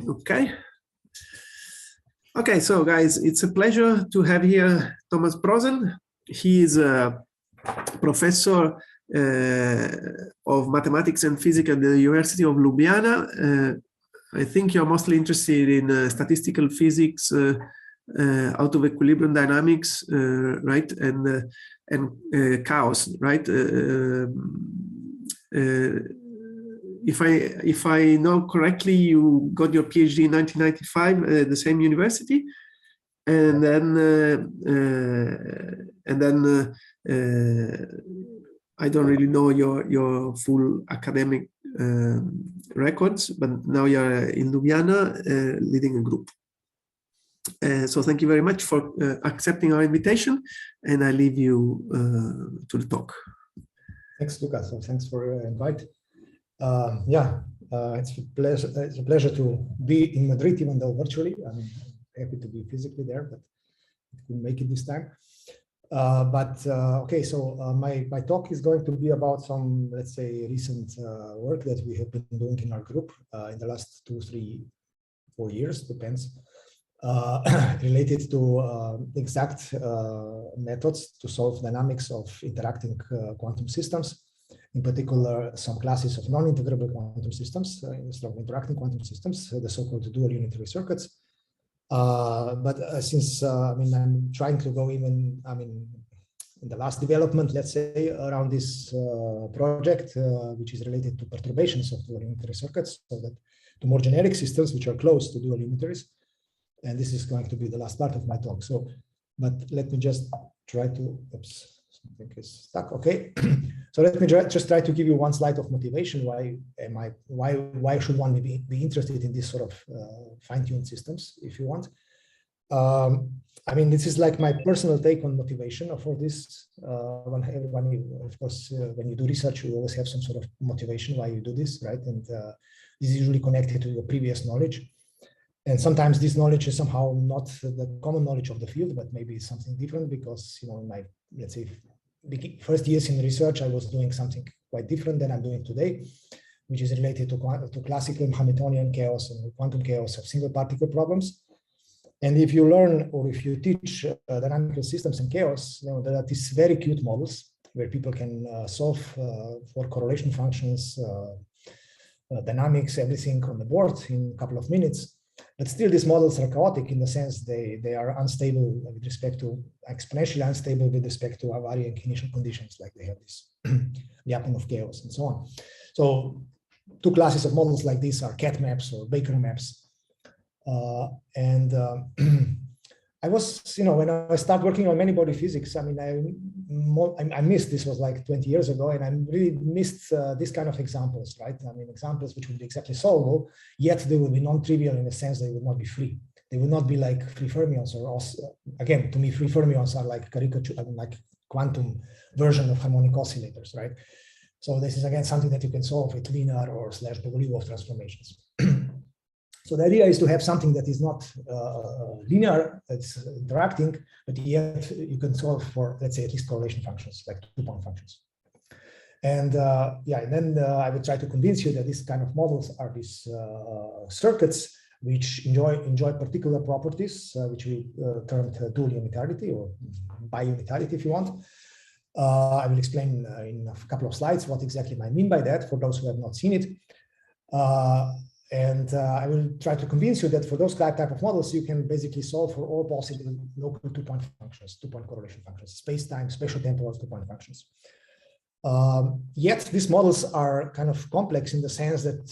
Okay. Okay, so guys, it's a pleasure to have here Tomaz Prosen. He is a professor of mathematics and physics at the University of Lubiana. I think you're mostly interested in statistical physics, out of equilibrium dynamics, right, and chaos, right? If I know correctly, you got your PhD in 1995 at the same university, and then I don't really know your full academic records, but now you're in Lubiana leading a group. So thank you very much for accepting our invitation, and I leave you to the talk. Thanks, Lucas. So thanks for your invite. It's a pleasure to be in Madrid, even though virtually. I'm happy to be physically there, but I couldn't make it this time. Okay, so my talk is going to be about some, let's say, recent work that we have been doing in our group in the last 2, 3, 4 years, depends, related to exact methods to solve dynamics of interacting quantum systems. In particular, some classes of non-integrable quantum systems, instead of interacting quantum systems, the so-called dual-unitary circuits. Since I'm trying to go even, in the last development, let's say, around this project, which is related to perturbations of dual-unitary circuits, so that to more generic systems which are close to dual-unitaries. And this is going to be the last part of my talk. So, but let me just try to, oops, something is stuck. Okay. So let me just try to give you one slide of motivation. Why should one be interested in this sort of fine-tuned systems, if you want? This is like my personal take on motivation for this. Of course, when you do research, you always have some sort of motivation why you do this, right? And this is usually connected to your previous knowledge. And sometimes this knowledge is somehow not the common knowledge of the field, but maybe it's something different because, in my, let's say, first years in research, I was doing something quite different than I'm doing today, which is related to classical Hamiltonian chaos and quantum chaos of single particle problems. And if you learn or if you teach dynamical systems and chaos, there are these very cute models where people can solve for correlation functions, dynamics, everything on the board in a couple of minutes. But still, these models are chaotic in the sense they are unstable with respect to, exponentially unstable with respect to varying initial conditions, like they have this Lyapunov of chaos and so on. So two classes of models like this are cat maps or Baker maps. I was, when I started working on many body physics, I missed, this was like 20 years ago, and I really missed this kind of examples, right? Examples which would be exactly solvable, yet they would be non-trivial in the sense they would not be free. They would not be like free fermions, or also, again, to me, free fermions are like caricature, like quantum version of harmonic oscillators, right? So this is again something that you can solve with linear or / de Broglie transformations. So the idea is to have something that is not linear, it's interacting, but yet you can solve for, let's say, at least correlation functions, like 2-point functions. And and then I would try to convince you that these kind of models are these circuits which enjoy particular properties, which we termed dual-unitarity or bi-unitarity, if you want. I will explain in a couple of slides what exactly I mean by that for those who have not seen it. I will try to convince you that for those type of models, you can basically solve for all possible local 2-point functions, 2-point correlation functions, space-time, spatial-temporal 2-point functions. Yet these models are kind of complex in the sense that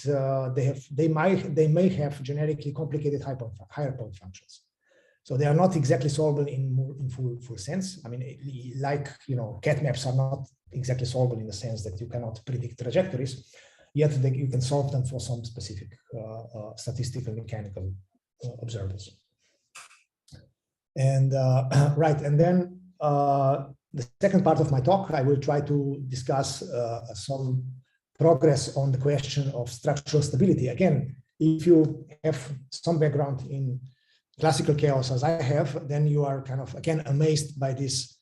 they may have generically complicated higher point functions. So they are not exactly solvable in full sense. Like cat maps are not exactly solvable in the sense that you cannot predict trajectories. Yet you can solve them for some specific statistical mechanical observables. And and then the second part of my talk, I will try to discuss some progress on the question of structural stability. Again, if you have some background in classical chaos as I have, then you are kind of, again, amazed by this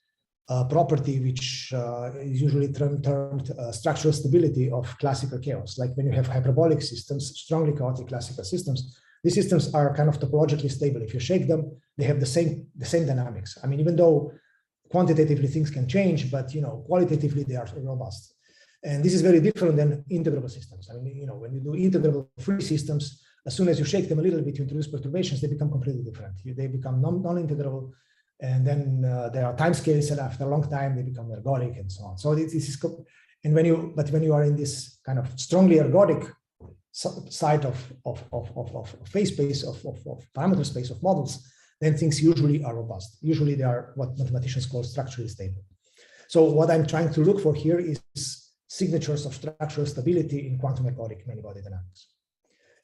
property, which is usually termed structural stability of classical chaos. Like when you have hyperbolic systems, strongly chaotic classical systems, these systems are kind of topologically stable. If you shake them, they have the same dynamics. I mean, even though quantitatively things can change, but qualitatively they are robust. And this is very different than integrable systems. I mean, when you do integrable free systems, as soon as you shake them a little bit, you introduce perturbations, they become completely different. They become non-integrable, and then there are time scales, and after a long time they become ergodic and so on. So this is, and when you are in this kind of strongly ergodic side of phase space of parameter space of models, then things usually are robust. Usually they are what mathematicians call structurally stable. So what I'm trying to look for here is signatures of structural stability in quantum ergodic many-body dynamics.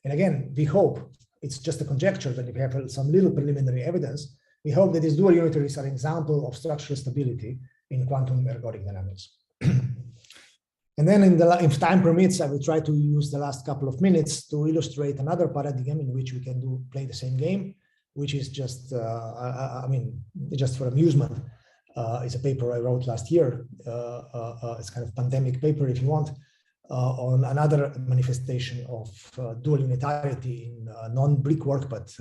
And again, we hope, it's just a conjecture, but if we have some little preliminary evidence, we hope that these dual unitaries are an example of structural stability in quantum ergodic dynamics. And then if time permits, I will try to use the last couple of minutes to illustrate another paradigm in which we can play the same game, which is just, just for amusement. It's a paper I wrote last year. It's kind of pandemic paper, if you want, on another manifestation of dual-unitarity in non-brickwork, but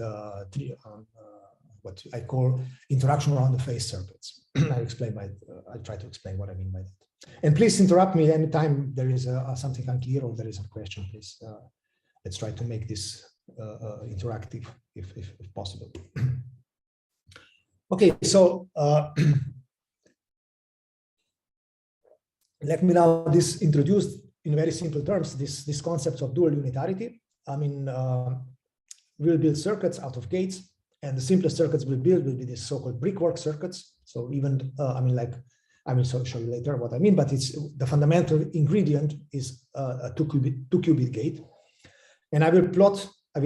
what I call interaction around the phase circuits. I'll try to explain what I mean by that. And please interrupt me anytime there is something unclear or there is a question. Please, let's try to make this interactive if possible. Okay, so let me now introduce in very simple terms this concept of dual unitarity. I mean, we'll build circuits out of gates, and the simplest circuits we'll build will be these so-called brickwork circuits. So even I will show you later what I mean, but it's the fundamental ingredient is a two qubit gate, and I will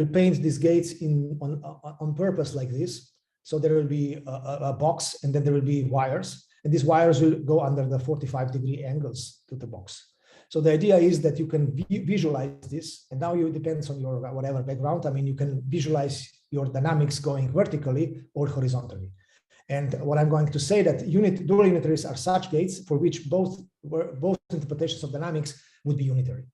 paint these gates on purpose like this. So there will be a box, and then there will be wires, and these wires will go under the 45-degree angles to the box. So the idea is that you can visualize this, and now it depends on your whatever background. I mean, you can visualize your dynamics going vertically or horizontally. And what I'm going to say that dual unitaries are such gates for which both interpretations of dynamics would be unitary.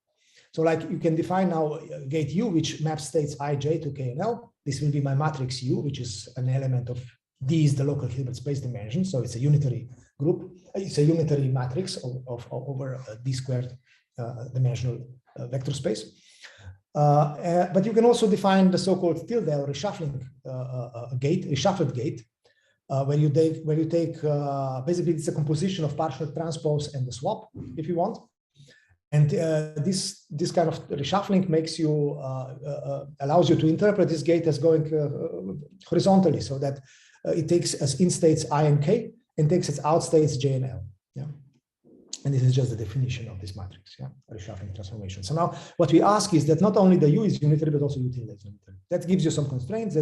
So like you can define now gate U, which maps states ij to k and l. This will be my matrix U, which is an element of D is the local Hilbert space dimension. So it's a unitary group. It's a unitary matrix over a D squared dimensional vector space. But you can also define the so-called tilde or reshuffling reshuffled gate, where you take basically it's a composition of partial transpose and the swap, if you want. And this kind of reshuffling makes you allows you to interpret this gate as going horizontally, so that it takes as in states I and k and takes its out states j and l. Yeah, and this is just the definition of this matrix. Yeah, reshuffling transformation. So now what we ask is that not only the U is unitary, but also U tilde is unitary. That gives you some constraints.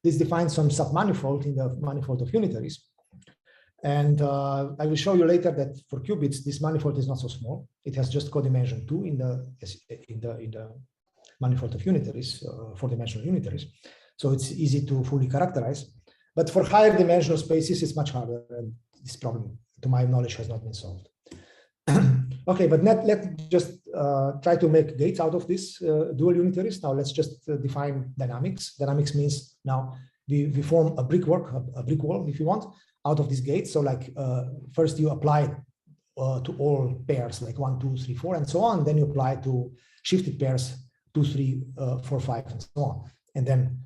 This defines some submanifold in the manifold of unitaries. And I will show you later that for qubits, this manifold is not so small. It has just codimension 2 in the manifold of unitaries, 4-dimensional unitaries. So it's easy to fully characterize. But for higher dimensional spaces, it's much harder. And this problem, to my knowledge, has not been solved. Okay, but let's just try to make gates out of this dual unitaries. Now let's just define dynamics. Dynamics means now we form a brickwork, a brick wall, if you want, out of these gates. So like first you apply to all pairs like 1, 2, 3, 4, and so on. Then you apply to shifted pairs 2, 3, 4, 5, and so on. And then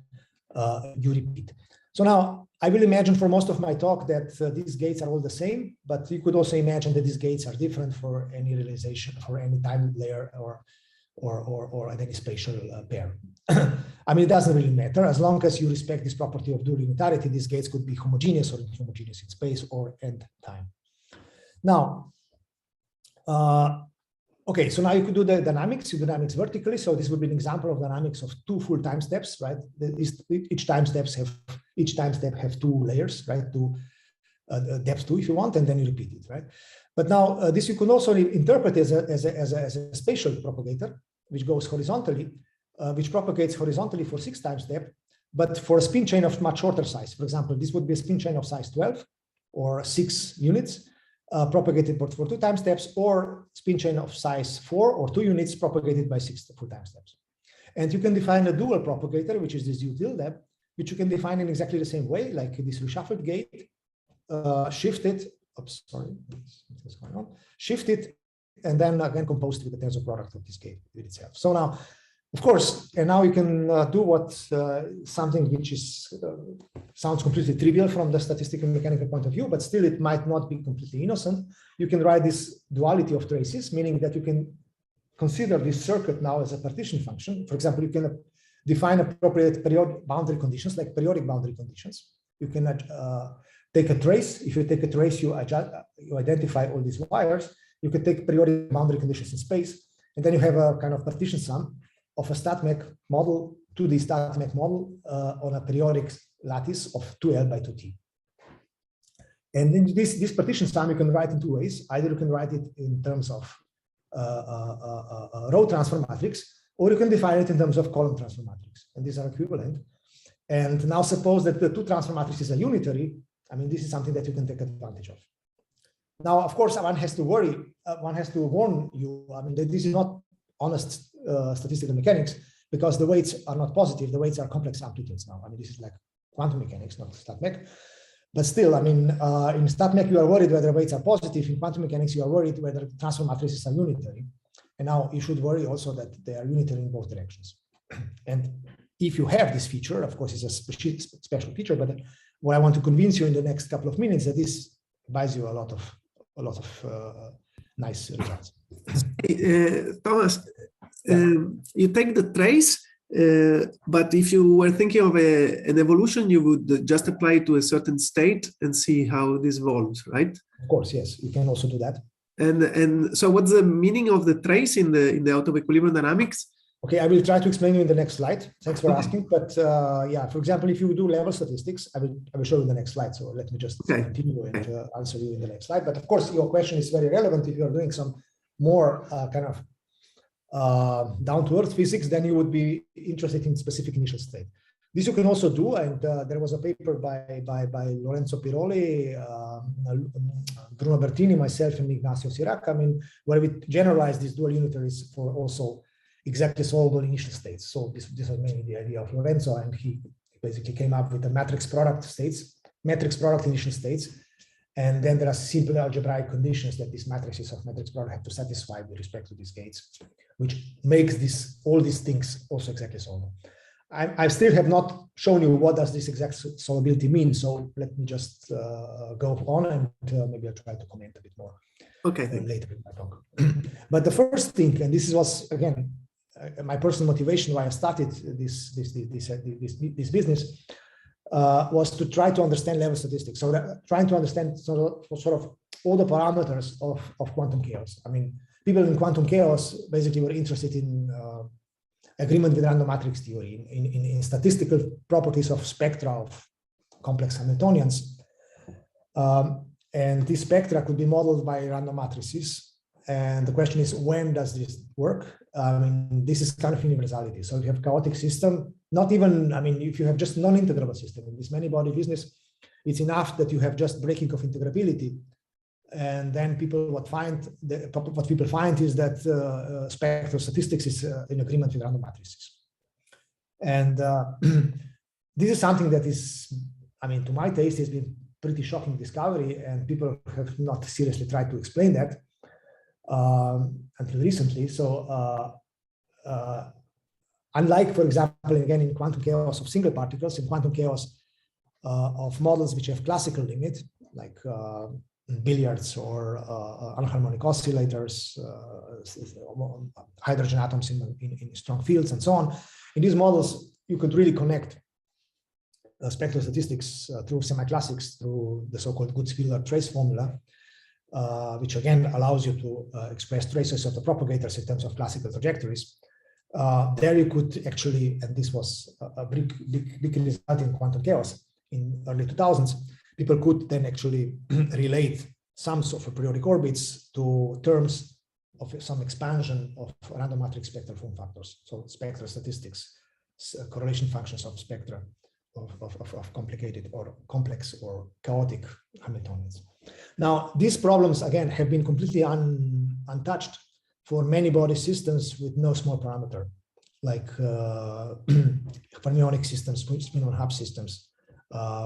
you repeat. So now I will imagine for most of my talk that these gates are all the same, but you could also imagine that these gates are different for any realization, for any time layer or any spatial pair. I mean, it doesn't really matter as long as you respect this property of dual unitarity. These gates could be homogeneous or inhomogeneous in space or and time. Now, okay, so now you could do the dynamics, vertically. So this would be an example of dynamics of 2 full time steps, right? Each time step have 2 layers, right? Depth 2 if you want, and then you repeat it, right? But now this you could also interpret as a spatial propagator, which goes horizontally, which propagates horizontally for 6 time step, but for a spin chain of much shorter size. For example, this would be a spin chain of size 12 or 6 units. Propagated for 2 time steps, or spin chain of size 4 or 2 units propagated by 6 full time steps. And you can define a dual propagator, which is this util-deb, which you can define in exactly the same way, like this reshuffled gate, shift it, oops, sorry, what's going on, shift it, and then again compose it with the tensor product of this gate with itself. So now, of course, and now you can do what something which is sounds completely trivial from the statistical mechanical point of view, but still it might not be completely innocent. You can write this duality of traces, meaning that you can consider this circuit now as a partition function. For example, you can define appropriate periodic boundary conditions, like periodic boundary conditions. You can take a trace. If you take a trace, you identify all these wires. You can take periodic boundary conditions in space, and then you have a kind of partition sum of a StatMech model to the StatMech model on a periodic lattice of 2L by 2T. And in this partition sum, you can write in two ways. Either you can write it in terms of row transfer matrix, or you can define it in terms of column transfer matrix, and these are equivalent. And now suppose that the two transfer matrices are unitary. I mean, this is something that you can take advantage of. Now, of course, one has to worry, one has to warn you, I mean, that this is not honest statistical mechanics, because the weights are not positive, the weights are complex amplitudes now. I mean, this is like quantum mechanics, not StatMech. But still, I mean, in StatMech, you are worried whether weights are positive. In quantum mechanics, you are worried whether transfer matrices are unitary. And now you should worry also that they are unitary in both directions. And if you have this feature, of course, it's a special feature, but what I want to convince you in the next couple of minutes that this buys you a lot of nice results. Thomas, you take the trace, but if you were thinking of an evolution, you would just apply it to a certain state and see how this evolves, right? Of course, yes, you can also do that. And so, what's the meaning of the trace in the out of equilibrium dynamics? Okay, I will try to explain you in the next slide. Thanks for asking. But yeah, for example, if you do level statistics, I will show you in the next slide. So let me just continue and answer you in the next slide. But of course, your question is very relevant if you're doing some more kind of down-to-earth physics, then you would be interested in specific initial state. This you can also do, and there was a paper by Lorenzo Piroli, Bruno Bertini, myself, and Ignacio Sirac, I mean, where we generalized these dual unitaries for also exactly solvable initial states. So this was mainly the idea of Lorenzo, and he basically came up with the matrix product states, matrix product initial states, and then there are simple algebraic conditions that these matrices of matrix product have to satisfy with respect to these gates, which makes all these things also exactly solvable. I still have not shown you what does this exact solvability mean, so let me just go on and maybe I'll try to comment a bit more later in my talk. But the first thing, and this was again my personal motivation why I started this business, was to try to understand level statistics. So trying to understand sort of all the parameters of quantum chaos. I mean, people in quantum chaos basically were interested in agreement with random matrix theory, in statistical properties of spectra of complex Hamiltonians. And these spectra could be modeled by random matrices. And the question is, when does this work? I mean, this is kind of universality. So if you have chaotic system, not even, I mean, if you have just non-integrable system in this many-body business, it's enough that you have just breaking of integrability. And then what people find is that spectral statistics is in agreement with random matrices. And this is something that is, I mean, to my taste, has been pretty shocking discovery, and people have not seriously tried to explain that until recently. So unlike, for example, again, in quantum chaos of single particles, in quantum chaos of models which have classical limit, like billiards or anharmonic oscillators, hydrogen atoms in strong fields, and so on. In these models, you could really connect spectral statistics through semi-classics, through the so-called Gutzwiller trace formula, which again allows you to express traces of the propagators in terms of classical trajectories. There you could actually, and this was a big result in quantum chaos in early 2000s, people could then actually relate sums of periodic orbits to terms of some expansion of random matrix spectral form factors. So spectral statistics, correlation functions of spectra of complicated or complex or chaotic Hamiltonians. Now, these problems, again, have been completely untouched for many body systems with no small parameter. like fermionic systems, spin-on-hub systems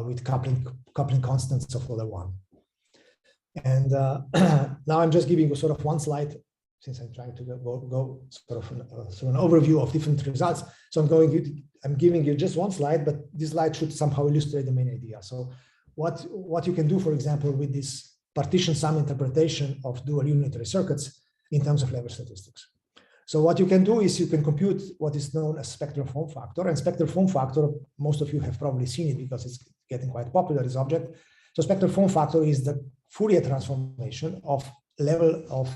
with coupling constants of order 1. And now I'm just giving you sort of one slide, since I'm trying to go sort of an overview of different results. So I'm giving you just one slide, but this slide should somehow illustrate the main idea. So what you can do, for example, with this partition sum interpretation of dual unitary circuits in terms of level statistics. So what you can do is you can compute what is known as spectral form factor, and spectral form factor, most of you have probably seen it because it's getting quite popular, this object. So spectral form factor is the Fourier transformation of level of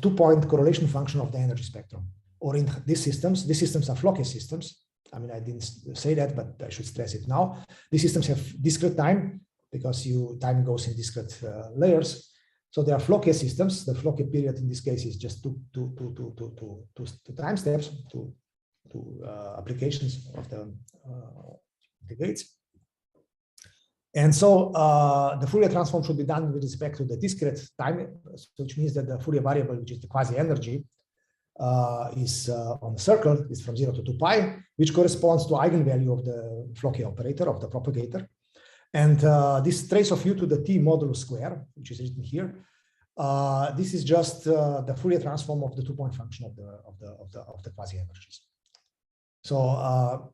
2-point correlation function of the energy spectrum. Or in these systems are Floquet systems. I mean, I didn't say that, but I should stress it now. These systems have discrete time because time goes in discrete layers. So they are Floquet systems. The Floquet period in this case is just two time steps, two applications of the gates. And so the Fourier transform should be done with respect to the discrete time, which means that the Fourier variable, which is the quasi-energy, is on the circle, is from 0 to 2 pi, which corresponds to eigenvalue of the Floquet operator, of the propagator. And this trace of u to the t modulus square, which is written here, this is just the Fourier transform of the 2-point function of the quasi-energies. So,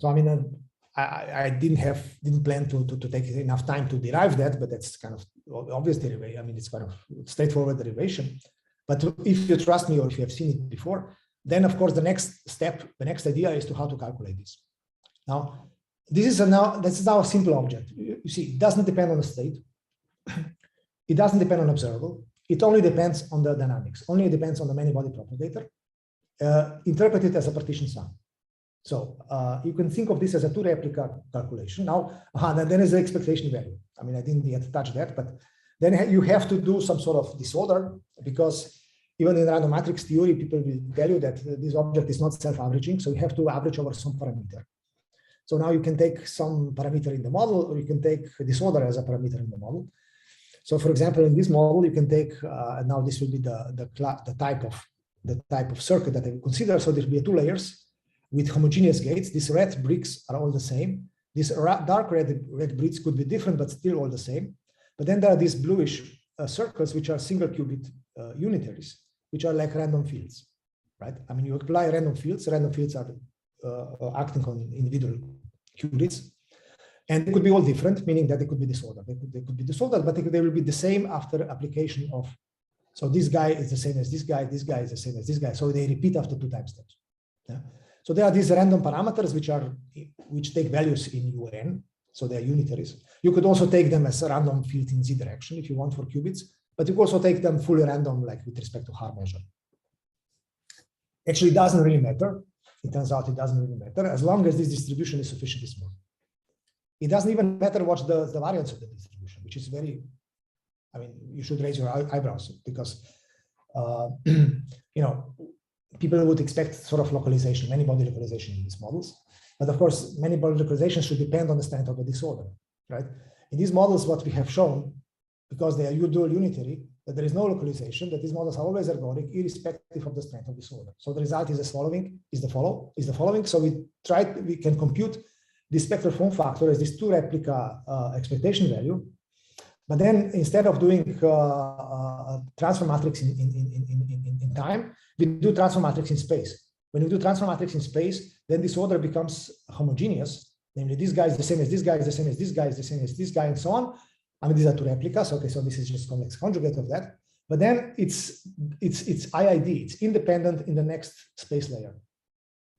so I mean, I didn't plan to take enough time to derive that, but that's kind of obvious derivation. I mean, it's kind of straightforward derivation. But if you trust me, or if you have seen it before, then of course the next step, the next idea is to how to calculate this. Now, this is now a simple object. You see, it doesn't depend on the state. It doesn't depend on observable. It only depends on the dynamics. Only depends on the many-body propagator. Interpret it as a partition sum. So you can think of this as a 2-replica calculation. Now, then there is the expectation value. I mean, I didn't yet touch that, but then you have to do some sort of disorder, because even in random matrix theory, people will tell you that this object is not self-averaging. So you have to average over some parameter. So now you can take some parameter in the model, or you can take disorder as a parameter in the model. So for example, in this model, you can take, now this will be the type of circuit that I will consider. So there will be 2 layers with homogeneous gates. These red bricks are all the same. These dark red bricks could be different, but still all the same. But then there are these bluish circles, which are single qubit unitaries, which are like random fields, right? I mean, you apply random fields are acting on individual qubits, and they could be all different, meaning that they could be disordered. They could be disordered, but they will be the same after application of. So this guy is the same as this guy is the same as this guy. So they repeat after 2 time steps. Yeah? So there are these random parameters which take values in UN. So they are unitaries. You could also take them as a random field in z direction if you want for qubits, but you could also take them fully random, like with respect to Haar measure. Actually, it doesn't really matter. It turns out it doesn't really matter as long as this distribution is sufficiently smooth. It doesn't even matter what's the variance of the distribution, which is very, I mean, you should raise your eyebrows, because, you know, people would expect sort of localization, many-body localization in these models. But of course, many-body localization should depend on the strength of the disorder, right? In these models, what we have shown, because they are dual unitary, that there is no localization, that these models are always ergodic, irrespective of the strength of disorder. So the result is the following. So we can compute the spectral form factor as this 2-replica expectation value. But then instead of doing transfer matrix in time, we do transfer matrix in space. When you do transfer matrix in space, then this order becomes homogeneous. Namely, this guy is the same as this guy, is the same as this guy, is the same as this guy, and so on. I mean, these are 2 replicas. Okay, so this is just convex conjugate of that. But then it's IID. It's independent in the next space layer.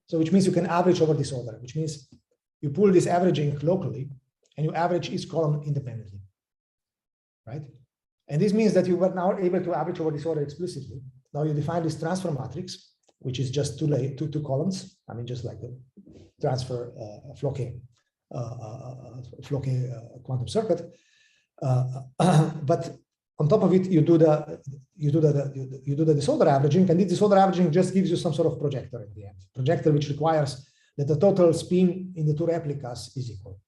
So which means you can average over this order, which means you pull this averaging locally, and you average each column independently, right? And this means that you were now able to average over this order explicitly. Now you define this transfer matrix, which is just two columns. I mean, just like the transfer Floquet quantum circuit. But on top of it, you do the disorder averaging, and this disorder averaging just gives you some sort of projector at the end. Projector which requires that the total spin in the 2 replicas is equal.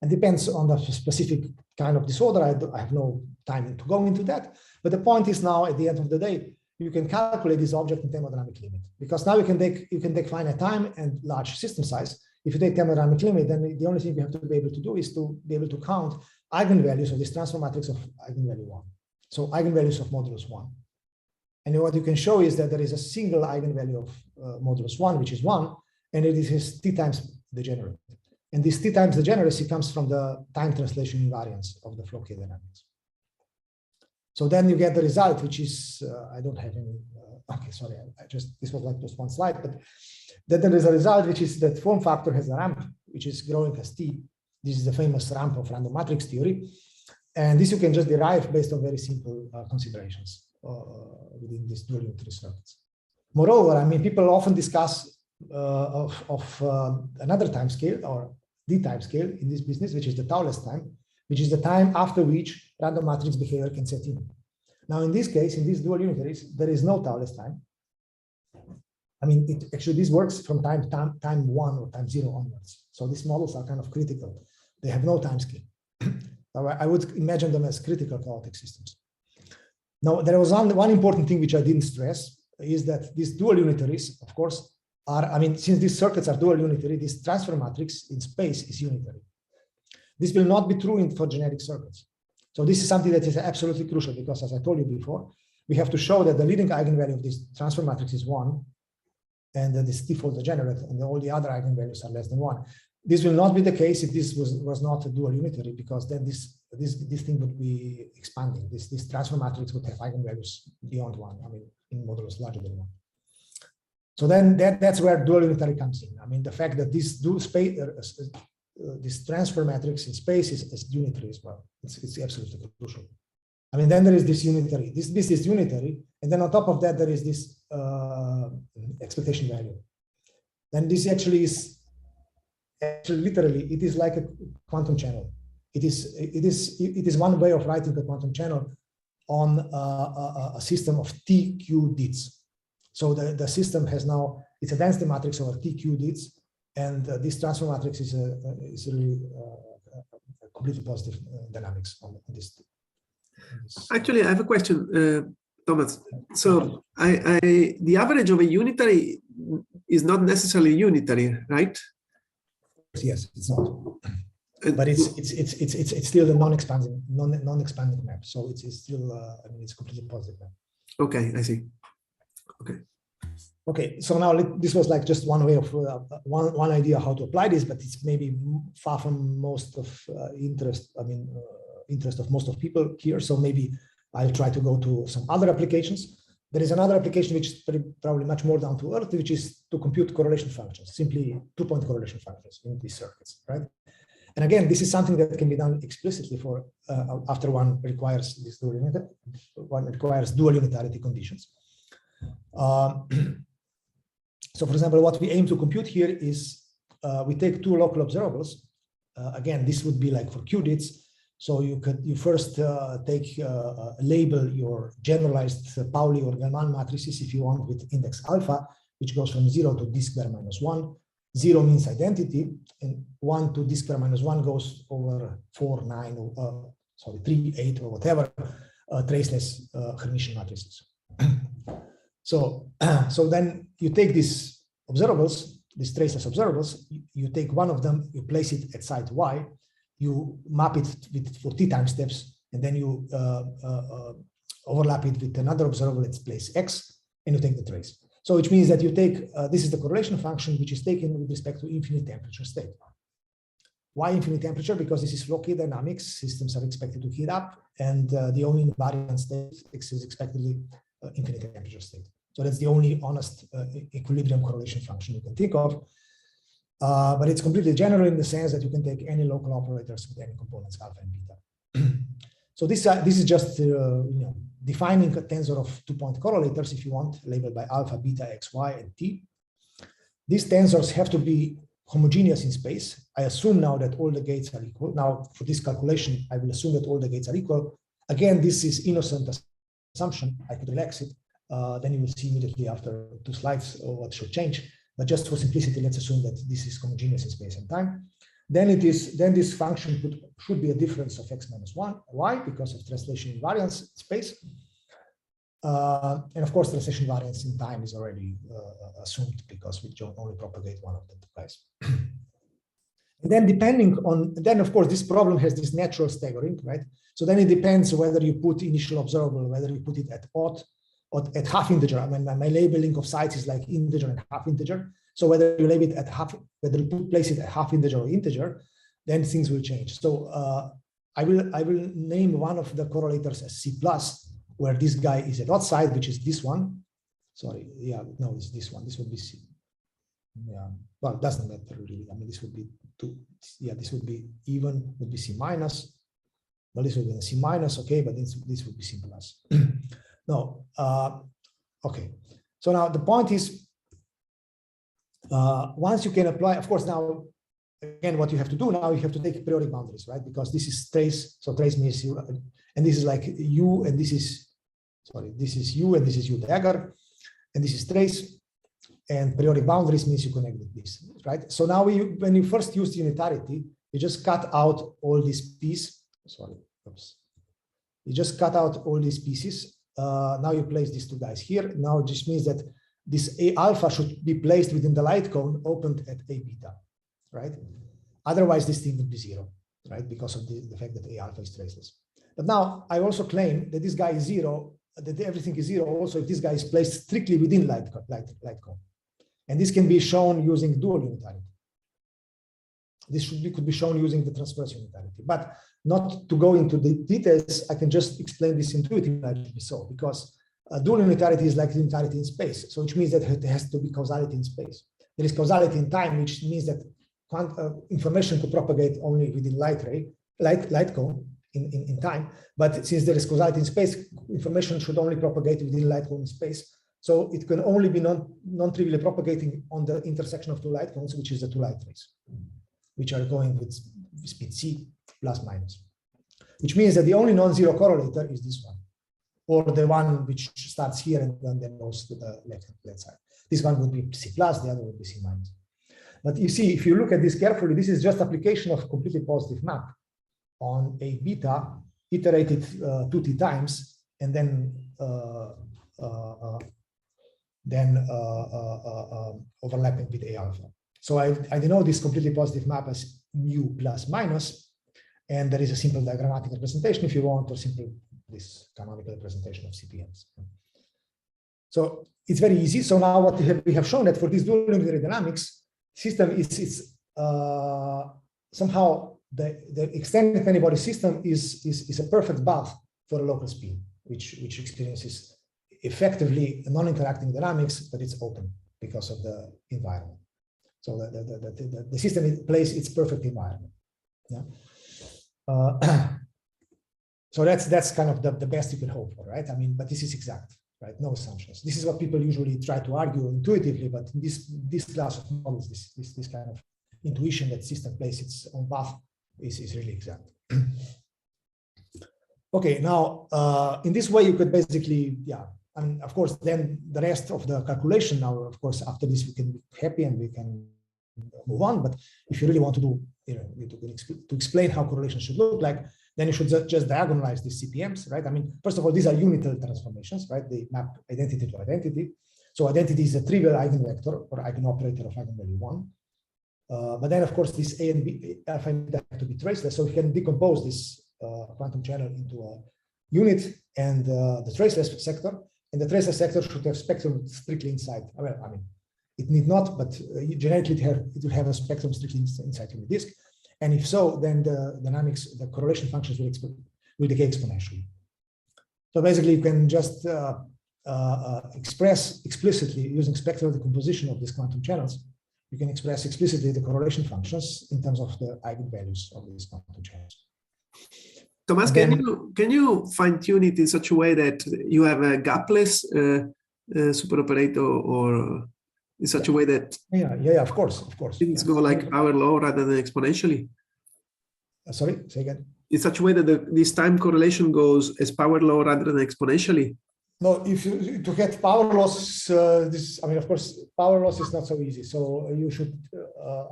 And depends on the specific kind of disorder. I have no time to go into that. But the point is now, at the end of the day, you can calculate this object in thermodynamic limit, because now you can take finite time and large system size. If you take thermodynamic limit, then the only thing you have to be able to do is to be able to count eigenvalues of this transform matrix of eigenvalue 1. So eigenvalues of modulus 1. And what you can show is that there is a single eigenvalue of modulus 1, which is 1, and it is t times degenerate. And this t times degeneracy comes from the time translation invariance of the flow K dynamics. So then you get the result, which is, I don't have any, okay, sorry, this was like just one slide, but then there is a result, which is that form factor has a ramp, which is growing as t. This is the famous ramp of random matrix theory. And this you can just derive based on very simple considerations within these dual unitary circuits. Moreover, I mean, people often discuss another time scale or d time scale in this business, which is the tau-less time, which is the time after which random matrix behavior can set in. Now, in this case, in these dual unitaries, there is no tau-less time. I mean, this works from time 1 or time 0 onwards. So these models are kind of critical. They have no time scale. I would imagine them as critical chaotic systems. Now, there was one important thing which I didn't stress, is that these dual unitaries, of course, I mean, since these circuits are dual unitary, this transfer matrix in space is unitary. This will not be true for generic circuits. So this is something that is absolutely crucial, because as I told you before, we have to show that the leading eigenvalue of this transfer matrix is 1, and that this default degenerate, and all the other eigenvalues are less than 1. This will not be the case if this was not a dual unitary, because then this thing would be expanding. This transfer matrix would have eigenvalues beyond 1, I mean, in modulus larger than 1. So then that's where dual unitary comes in. I mean, the fact that this transfer matrix in space is unitary as well. It's absolutely crucial. I mean, then there is this unitary. This is unitary, and then on top of that there is this expectation value. Then this actually is literally, it is like a quantum channel. It is one way of writing the quantum channel on a system of TQ dits. So the system has now, it's a density matrix over TQ dits, and this transfer matrix is really completely positive dynamics on this. Actually, I have a question, Thomas. So the average of a unitary is not necessarily unitary, right? Yes, it's not. But it's still a non-expanding map. So it's still I mean, it's completely positive map. Okay, I see. Okay. Okay, so now this was like just one way of one idea how to apply this, but it's maybe far from most of interest. I mean, interest of most of people here. So maybe I'll try to go to some other applications. There is another application which is probably much more down to earth, which is to compute correlation functions, simply two-point correlation functions in these circuits, right? And again, this is something that can be done explicitly for after one requires this dual unitarity conditions. So, for example, what we aim to compute here is we take two local observables. Again, this would be like for qubits. So you first label your generalized Pauli or Gell-Mann matrices if you want with index alpha, which goes from 0 to d square minus 1. 0 means identity, and 1 to d square minus 1 goes over 4, 9, 3, 8, or whatever traceless Hermitian matrices. So then you take these observables, these traceless observables, you take one of them, you place it at site y, you map it for t time steps, and then you overlap it with another observable at place x, and you take the trace. So which means that you take, this is the correlation function which is taken with respect to infinite temperature state. Why infinite temperature? Because this is flow K dynamics, systems are expected to heat up, and the only invariant state is expectedly infinite temperature state. So that's the only honest equilibrium correlation function you can think of. But it's completely general in the sense that you can take any local operators with any components alpha and beta. So this is just defining a tensor of two-point correlators, if you want, labeled by alpha, beta, x, y, and t. These tensors have to be homogeneous in space. I assume now that all the gates are equal. Now, for this calculation, I will assume that all the gates are equal. Again, this is innocent assumption. I could relax it. Then you will see immediately after 2 slides what should change. But just for simplicity, let's assume that this is homogeneous in space and time. Then this function should be a difference of x minus 1, y, because of translation invariance space. And of course, the recession variance in time is already assumed because we don't only propagate one of the two guys. And then then of course, this problem has this natural staggering, right? So then it depends whether you put initial observable, whether you put it at odd or at half integer. I mean, my labeling of sites is like integer and half integer. So whether you label it at half, whether you place it at half integer or integer, then things will change. So I will name one of the correlators as C+, where this guy is at odd side, which is this one. Sorry, yeah, no, it's this one. This would be C. Yeah, well, it doesn't matter really. I mean, this would be two. Yeah, this would be even, would be C minus. Well, this would be C minus, okay, but this would be C plus. No, okay. So now the point is, once you can apply, of course, now again, what you have to do now, you have to take periodic boundaries, right? Because this is trace. So trace means you, and this is like U, and this is, sorry, this is U, and this is U dagger, and this is trace. And periodic boundaries means you connect with this, right? So now when you first use unitarity, you just cut out all these pieces. Sorry, oops. You just cut out all these pieces. Now you place these two guys here. Now it just means that this A alpha should be placed within the light cone opened at A beta, right? Otherwise, this thing would be zero, right? Because of the fact that A alpha is traceless. But now I also claim that this guy is zero, that everything is zero also if this guy is placed strictly within light cone. And this can be shown using dual-unitarity. This could be shown using the transverse unitarity. But not to go into the details, I can just explain this intuitively so, because dual-unitarity is like unitarity in space. So which means that there has to be causality in space. There is causality in time, which means that information could propagate only within light cone in time. But since there is causality in space, information should only propagate within light cone in space. So it can only be non-trivially propagating on the intersection of two light cones, which is the two light rays, which are going with speed c plus minus, which means that the only non-zero correlator is this one, or the one which starts here and then goes to the left side. This one would be c plus, the other would be c minus. But you see, if you look at this carefully, this is just application of completely positive map on A beta iterated 2t times, and then overlapping with A alpha. So I denote this completely positive map as mu plus minus, and there is a simple diagrammatic representation if you want, or simply this canonical representation of CPMs. So it's very easy. So now what we have shown that for this dual-unitary dynamics system is somehow the extended many-body system is a perfect bath for a local spin, which experiences effectively non-interacting dynamics, but it's open because of the environment. So the system plays its perfect environment. Yeah. So that's kind of the best you can hope for, right? I mean, but this is exact, right? No assumptions. This is what people usually try to argue intuitively, but in this class of models, this kind of intuition that system plays its own path is really exact. Okay, now in this way you could basically, yeah. And of course, then the rest of the calculation now, of course, after this we can be happy and we can move on. But if you really want to do, to explain how correlation should look like, then you should just diagonalize these CPMs, right? I mean, first of all, these are unital transformations, right? They map identity to identity. So identity is a trivial eigenvector or eigenoperator of eigenvalue 1. But then, of course, this A and B alpha have to be traceless. So we can decompose this quantum channel into a unit and the traceless sector. And the traceless sector should have spectrum strictly inside. Well, I mean, it need not, but generically it will have a spectrum strictly inside unit disk. And if so, then the dynamics, the correlation functions will decay exponentially. So basically, you can just express explicitly using spectral decomposition of these quantum channels. You can express explicitly the correlation functions in terms of the eigenvalues of these quantum channels. Tomaz, can you fine tune it in such a way that you have a gapless superoperator, or in such a way that of course things go like power law rather than exponentially? Sorry, say again. In such a way that this time correlation goes as power law rather than exponentially? No, to get power loss, I mean, of course, power loss is not so easy. So you should,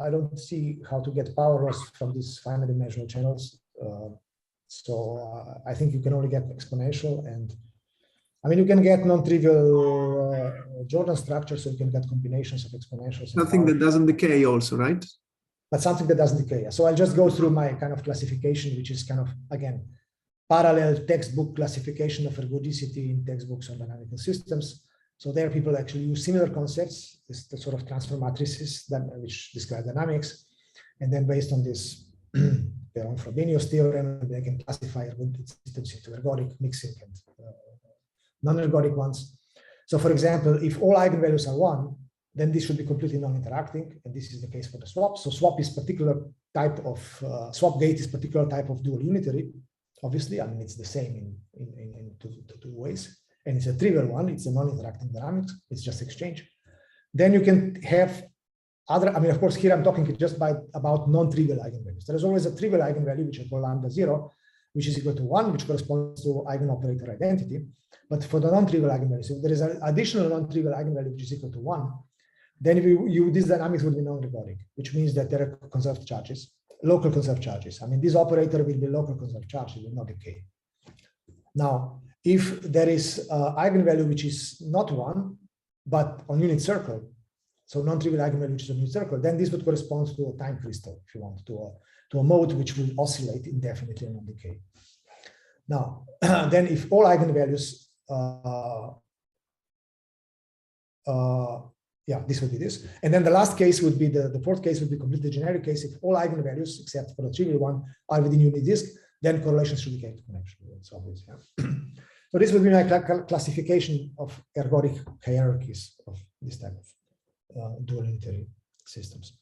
I don't see how to get power loss from these finite dimensional channels. So I think you can only get exponential, and I mean, you can get non-trivial Jordan structures, so you can get combinations of exponentials. Something that doesn't decay also, right? But something that doesn't decay. So I'll just go through my kind of classification, which is kind of, again, parallel textbook classification of ergodicity in textbooks on dynamical systems. So there people actually use similar concepts, this the sort of transfer matrices that, which describe dynamics. And then based on this, their own Frobenius theorem, they can classify ergodic systems into ergodic, mixing, and non-ergodic ones. So for example, if all eigenvalues are 1, then this should be completely non-interacting, and this is the case for the swap. So swap is particular type of, swap gate is particular type of dual-unitary. Obviously, I mean, it's the same in two ways. And it's a trivial one, it's a non-interacting dynamics, it's just exchange. Then you can have other, I mean, of course, here I'm talking just about non-trivial eigenvalues. There is always a trivial eigenvalue, which I call lambda 0, which is equal to 1, which corresponds to eigenoperator identity. But for the non-trivial eigenvalue, so there is an additional non-trivial eigenvalue, which is equal to 1, then these dynamics will be non-ergodic, which means that there are conserved charges, local conserved charges. I mean, this operator will be local conserved charge, it will not decay. Now, if there is eigenvalue which is not 1, but on unit circle, so non-trivial eigenvalue which is on unit circle, then this would correspond to a time crystal, if you want, to a mode which will oscillate indefinitely and not decay. Now, then if all eigenvalues, yeah, this would be this. And then the last case would be the fourth case would be completely generic case. If all eigenvalues, except for the trivial one, are within unit disk, then correlations should decay to connection. It's obvious. Yeah. So this would be my classification of ergodic hierarchies of this type of dual-unitary systems.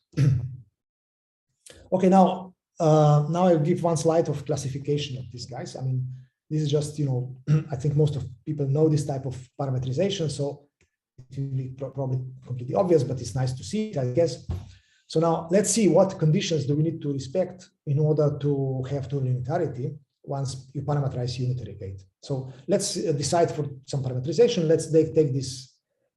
Okay, now I'll give one slide of classification of these guys. I mean, this is just, you know, I think most of people know this type of parametrization, so it will be probably completely obvious, but it's nice to see it, I guess. So now let's see what conditions do we need to respect in order to have dual-unitarity once you parameterize unitary gate. So let's decide for some parameterization. Let's take this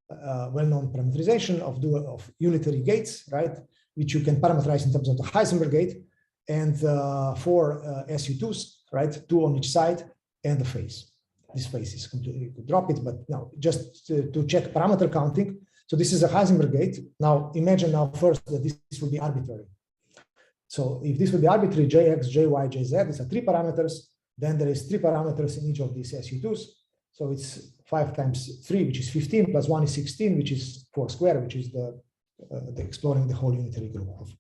well-known parameterization of unitary gates, right? Which you can parameterize in terms of the Heisenberg gate and 4 SU2s, right? 2 on each side and the phase. This phase is completely, you could drop it, but now just to check parameter counting. So this is a Heisenberg gate. Now imagine now first that this will be arbitrary. So if this will be arbitrary, Jx, Jy, Jz, these are 3 parameters. Then there is 3 parameters in each of these SU2s. So it's 5 times 3, which is 15, plus 1 is 16, which is 4 square, which is the exploring the whole unitary group of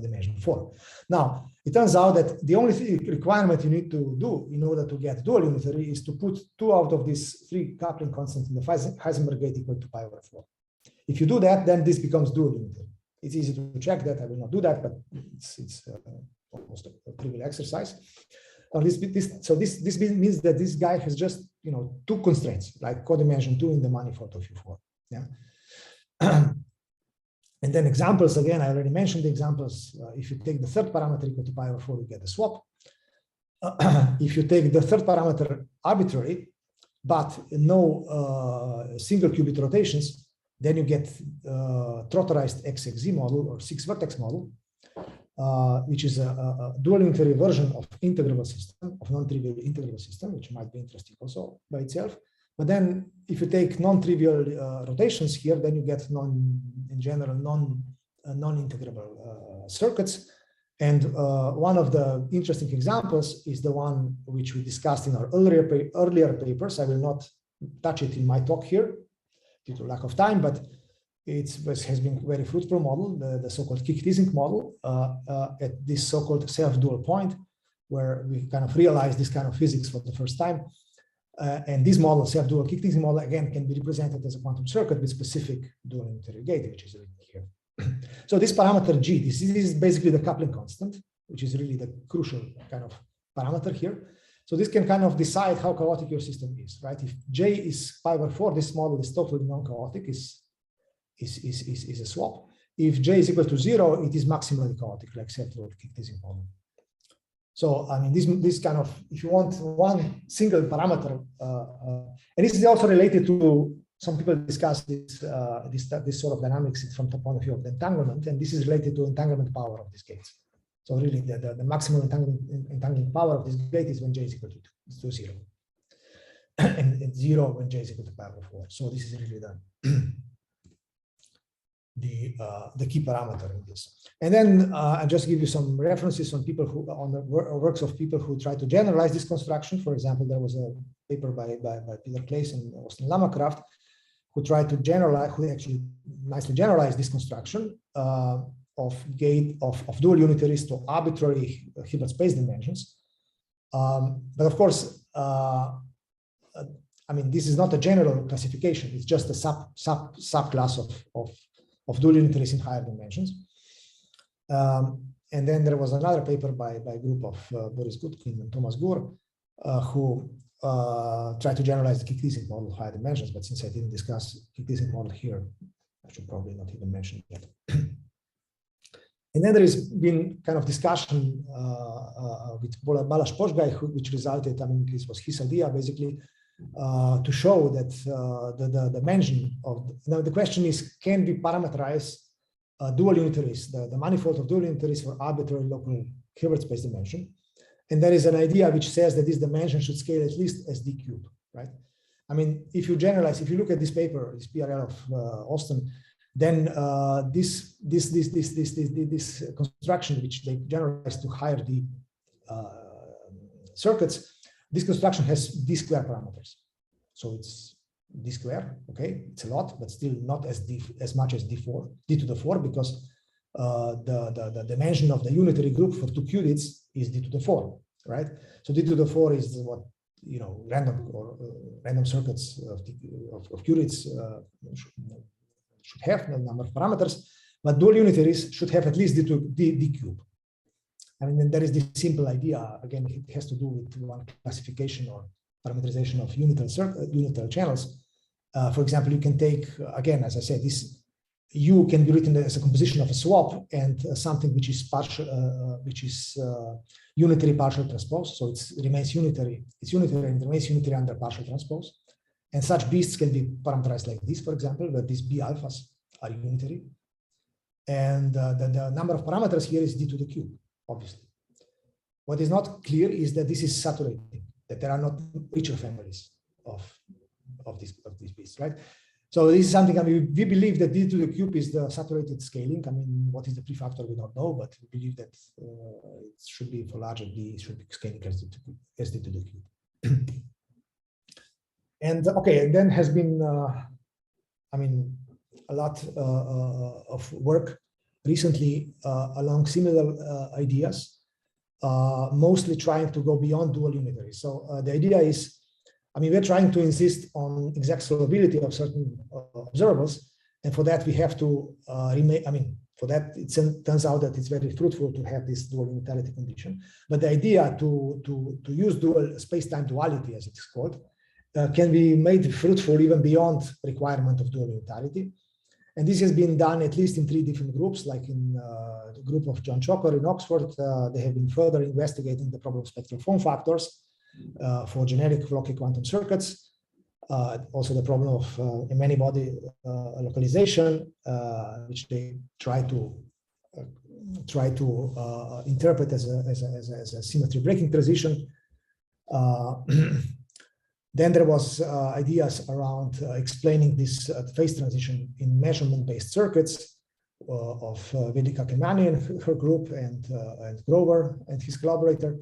dimension 4. Now, it turns out that the only requirement you need to do in order to get dual unitary is to put 2 out of these 3 coupling constants in the Heisenberg gate equal to pi over 4. If you do that, then this becomes dual unitary. It's easy to check that. I will not do that, but it's almost a trivial exercise. So this means that this guy has just, you know, 2 constraints, like codimension 2 in the manifold of U4. Yeah. And then examples, again, I already mentioned the examples. If you take the third parameter equal to pi over 4, you get a swap. If you take the third parameter arbitrary, but no single qubit rotations, then you get trotterized XXZ model or 6-vertex model, which is a dual unitary version of integrable system, of non-trivial integrable system, which might be interesting also by itself. But then if you take non-trivial rotations here, then you get in general non-integrable circuits. And one of the interesting examples is the one which we discussed in our earlier papers. I will not touch it in my talk here due to lack of time, but it has been a very fruitful model, the so-called Kick-Teasing model at this so-called self-dual point, where we kind of realized this kind of physics for the first time. And this model, self-dual Kick-Teasing model, again, can be represented as a quantum circuit with specific dual-unitary gate, which is written here. So this parameter G, this is basically the coupling constant, which is really the crucial kind of parameter here. So this can kind of decide how chaotic your system is, right? If J is pi over 4, this model is totally non-chaotic, is a swap. If J is equal to 0, it is maximally chaotic, like self-dual Kick-Teasing model. So, I mean, this kind of, if you want one single parameter, and this is also related to, some people discuss this sort of dynamics from the point of view of the entanglement, and this is related to entanglement power of these gates. So really, the maximum entanglement power of this gate is when J is equal to 0. and 0 when j is equal to pi over 4. So this is really the key parameter in this. And then I'll just give you some references on people who, on the works of people who try to generalize this construction. For example, there was a paper by Peter Claes and Austin Lamacraft who tried to generalize, who actually nicely generalized this construction of dual unitaries to arbitrary Hilbert space dimensions. But of course, I mean, this is not a general classification. It's just a subclass of dual unitaries in higher dimensions. And then there was another paper by a group of Boris Gutkin and Thomas Gur, who tried to generalize the Kick-Leasing model of higher dimensions. But since I didn't discuss Kick-Leasing model here, I should probably not even mention it. And then there has been kind of discussion with Balázs Pozsgály, which resulted, I mean, this was his idea basically, to show that the dimension of, now the question is, can we parameterize dual unitaries, the manifold of dual unitaries for arbitrary local Hilbert space dimension? And there is an idea which says that this dimension should scale at least as d cubed, right? I mean, if you generalize, if you look at this paper, this PRL of Austin, then this construction, which they generalize to higher d circuits, this construction has d square parameters. So it's d square, okay, it's a lot, but still not as much as d4, d to the 4, because the dimension of the unitary group for 2 qubits is d to the 4, right? So d to the 4 is what, you know, random circuits of qubits should have the number of parameters, but dual unitaries should have at least d cube. I mean, then there is this simple idea, again, it has to do with one classification or parameterization of unital channels. For example, you can take, again, as I said, this U can be written as a composition of a swap and something which is partial, unitary partial transpose. So it remains unitary. It's unitary and remains unitary under partial transpose. And such beasts can be parameterized like this, for example, where these B alphas are unitary. And the number of parameters here is d to the cube, obviously. What is not clear is that this is saturating, that there are not richer families of these beasts, right? So this is something, I mean, we believe that d to the cube is the saturated scaling. I mean, what is the prefactor, we don't know, but we believe that it should be for larger d, it should be scaling as d to the cube. And okay, and then has been, I mean, a lot of work recently along similar ideas, mostly trying to go beyond dual unitary. So the idea is, I mean, we're trying to insist on exact solvability of certain observables, and for that we have to I mean, for that it turns out that it's very fruitful to have this dual unitarity condition. But the idea to use dual space-time duality, as it's called, can be made fruitful even beyond requirement of dual unitarity. And this has been done at least in 3 different groups, like in the group of John Chocker in Oxford. They have been further investigating the problem of spectral form factors for generic Flocky quantum circuits. Also the problem of many-body localization, which they try to interpret as a symmetry breaking transition. Then there was ideas around explaining this phase transition in measurement-based circuits of Vedika Kemani and her group, and Grover and his collaborator.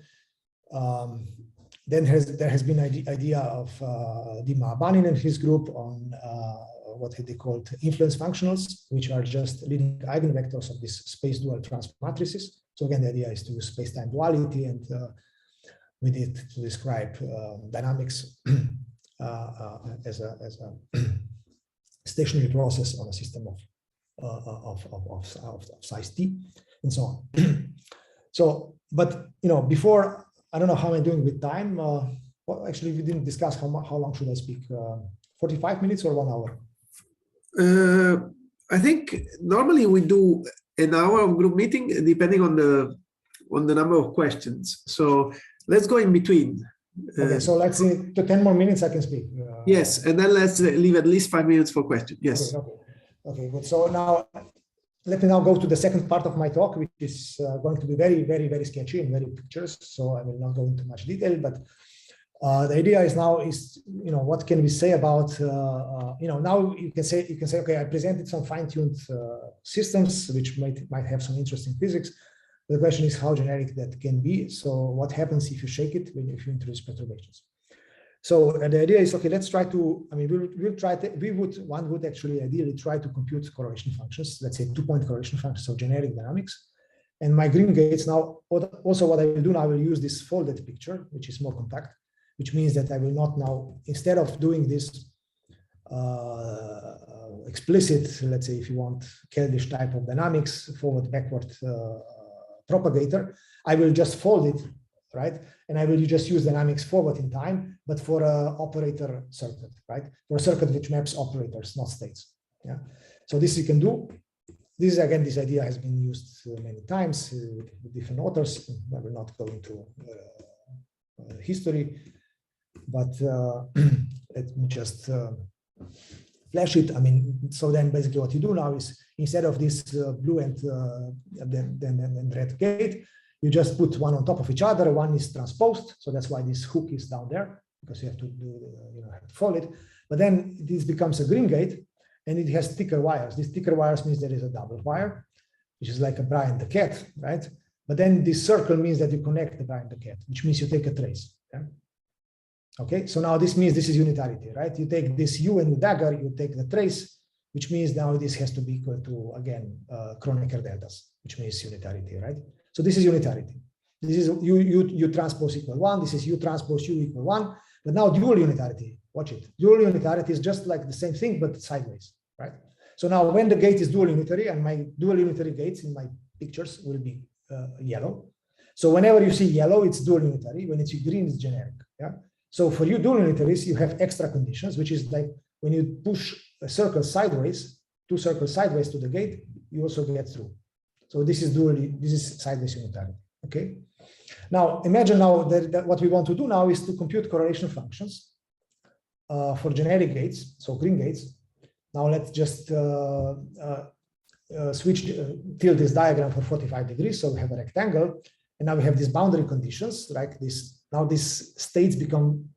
Then there has been an idea of Dima Abanin and his group on what they called influence functionals, which are just leading eigenvectors of these space dual transform matrices. So again, the idea is to use space-time duality, and we did to describe dynamics as a stationary process on a system of size t, and so on. So, but you know, before, I don't know how I'm doing with time. Well, actually, we didn't discuss how long should I speak. 45 minutes or 1 hour? I think normally we do an hour of group meeting, depending on the number of questions. So let's go in between. Okay, so let's see, to 10 more minutes I can speak. Yes, and then let's leave at least 5 minutes for questions. Yes. Okay, good. So now, let me now go to the second part of my talk, which is going to be very, very, very sketchy and very pictures. So I will not go into much detail, but The idea is now what can we say about now you can say okay, I presented some fine-tuned systems which might have some interesting physics. The question is how generic that can be. So what happens if you shake it if you introduce perturbations? So the idea is, okay, let's try to, one would actually ideally try to compute correlation functions, let's say 2-point correlation functions of generic dynamics. And my green gates now, also what I will do now, I will use this folded picture, which is more compact, which means that I will not now, instead of doing this explicit, let's say if you want, Keldysh type of dynamics, forward, backward propagator, I will just fold it, right? And I will just use dynamics forward in time, but for an operator circuit, right? For a circuit which maps operators, not states. Yeah. So this you can do. This is, again, this idea has been used many times with different authors. I will not go into history, but let me just flash it. I mean, so then basically what you do now is instead of this blue and then red gate, you just put one on top of each other. One is transposed, so that's why this hook is down there, because you have to do, have to fold it. But then this becomes a green gate, and it has thicker wires. These thicker wires means there is a double wire, which is like a Bra and the cat, right? But then this circle means that you connect the Bra and the cat, which means you take a trace. Yeah? Okay, so now this means this is unitarity, right? You take this U and the dagger, you take the trace, which means now this has to be equal to, again, Kronecker deltas, which means unitarity, right? So this is unitarity. This is U transpose equal 1. This is U transpose U equal 1. But now dual unitarity, watch it. Dual unitarity is just like the same thing, but sideways, right? So now when the gate is dual unitary, and my dual unitary gates in my pictures will be yellow. So whenever you see yellow, it's dual unitary. When it's green, it's generic. Yeah. So for you dual unitaries, you have extra conditions, which is like when you push a circle sideways, 2 circles sideways to the gate, you also get through. So this is this is sideways unitarity. Okay. Now imagine now that what we want to do now is to compute correlation functions for generic gates, so green gates. Now let's just tilt this diagram for 45 degrees. So we have a rectangle, and now we have these boundary conditions like this. Now these states become,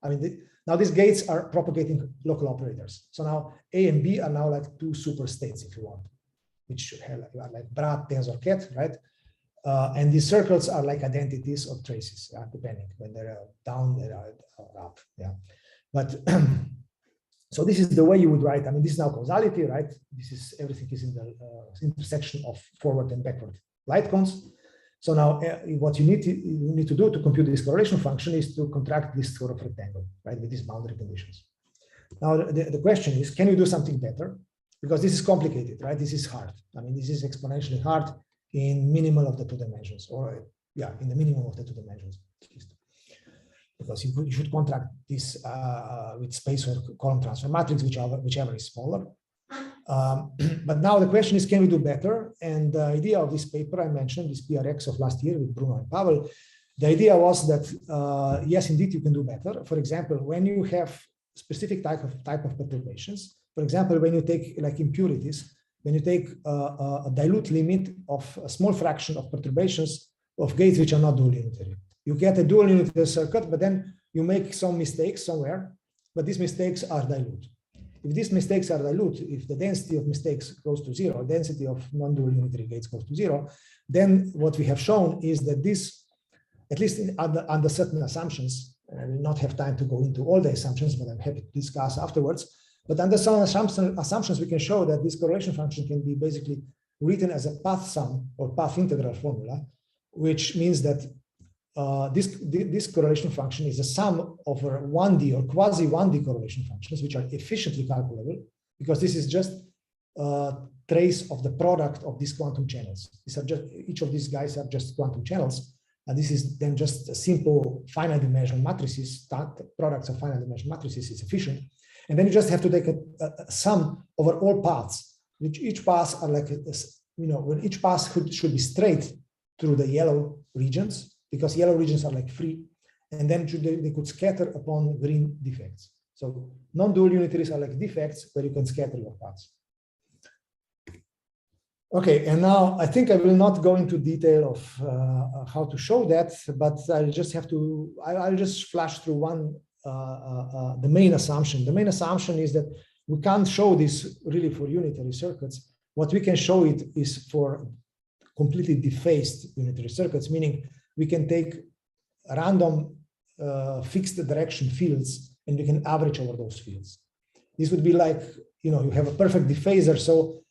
now these gates are propagating local operators. So now A and B are now like 2 super states, if you want, which have like Bra, tensor, cat, right? And these circles are like identities or traces, depending when they're down, they are up. Yeah, but so this is the way you would write. This is now causality, right? This is everything is in the intersection of forward and backward light cones. So now what you need to do to compute this correlation function is to contract this sort of rectangle, right, with these boundary conditions. Now the question is, can you do something better? Because this is complicated, right? This is hard. This is exponentially hard in minimal of the 2 dimensions, or yeah, in the minimum of the 2 dimensions, at least. Because you should contract this with space or column transfer matrix, whichever is smaller. But now the question is, can we do better? And the idea of this paper I mentioned, this PRX of last year with Bruno and Pavel, the idea was that yes, indeed, you can do better. For example, when you have specific type of perturbations, for example, when you take like impurities, when you take a dilute limit of a small fraction of perturbations of gates which are not dual unitary, you get a dual unitary circuit, but then you make some mistakes somewhere, but these mistakes are dilute. If these mistakes are dilute, if the density of mistakes goes to 0, density of non-dual unitary gates goes to 0, then what we have shown is that this, at least under certain assumptions, and I will not have time to go into all the assumptions, but I'm happy to discuss afterwards. But under some assumptions, we can show that this correlation function can be basically written as a path sum or path integral formula, which means that this correlation function is a sum over 1D or quasi 1D correlation functions, which are efficiently calculable, because this is just a trace of the product of these quantum channels. These are just, each of these guys are just quantum channels. And this is then just a simple finite dimensional matrices, products of finite dimensional matrices is efficient. And then you just have to take a sum over all paths, which each path are like, when each path should be straight through the yellow regions, because yellow regions are like free, and then they could scatter upon green defects. So non-dual unitaries are like defects where you can scatter your paths. Okay, and now I think I will not go into detail of how to show that, but I'll just flash through one the main assumption. The main assumption is that we can't show this really for unitary circuits. What we can show it is for completely defaced unitary circuits, meaning we can take random fixed direction fields and we can average over those fields. This would be like, you know, you have a perfect dephaser. So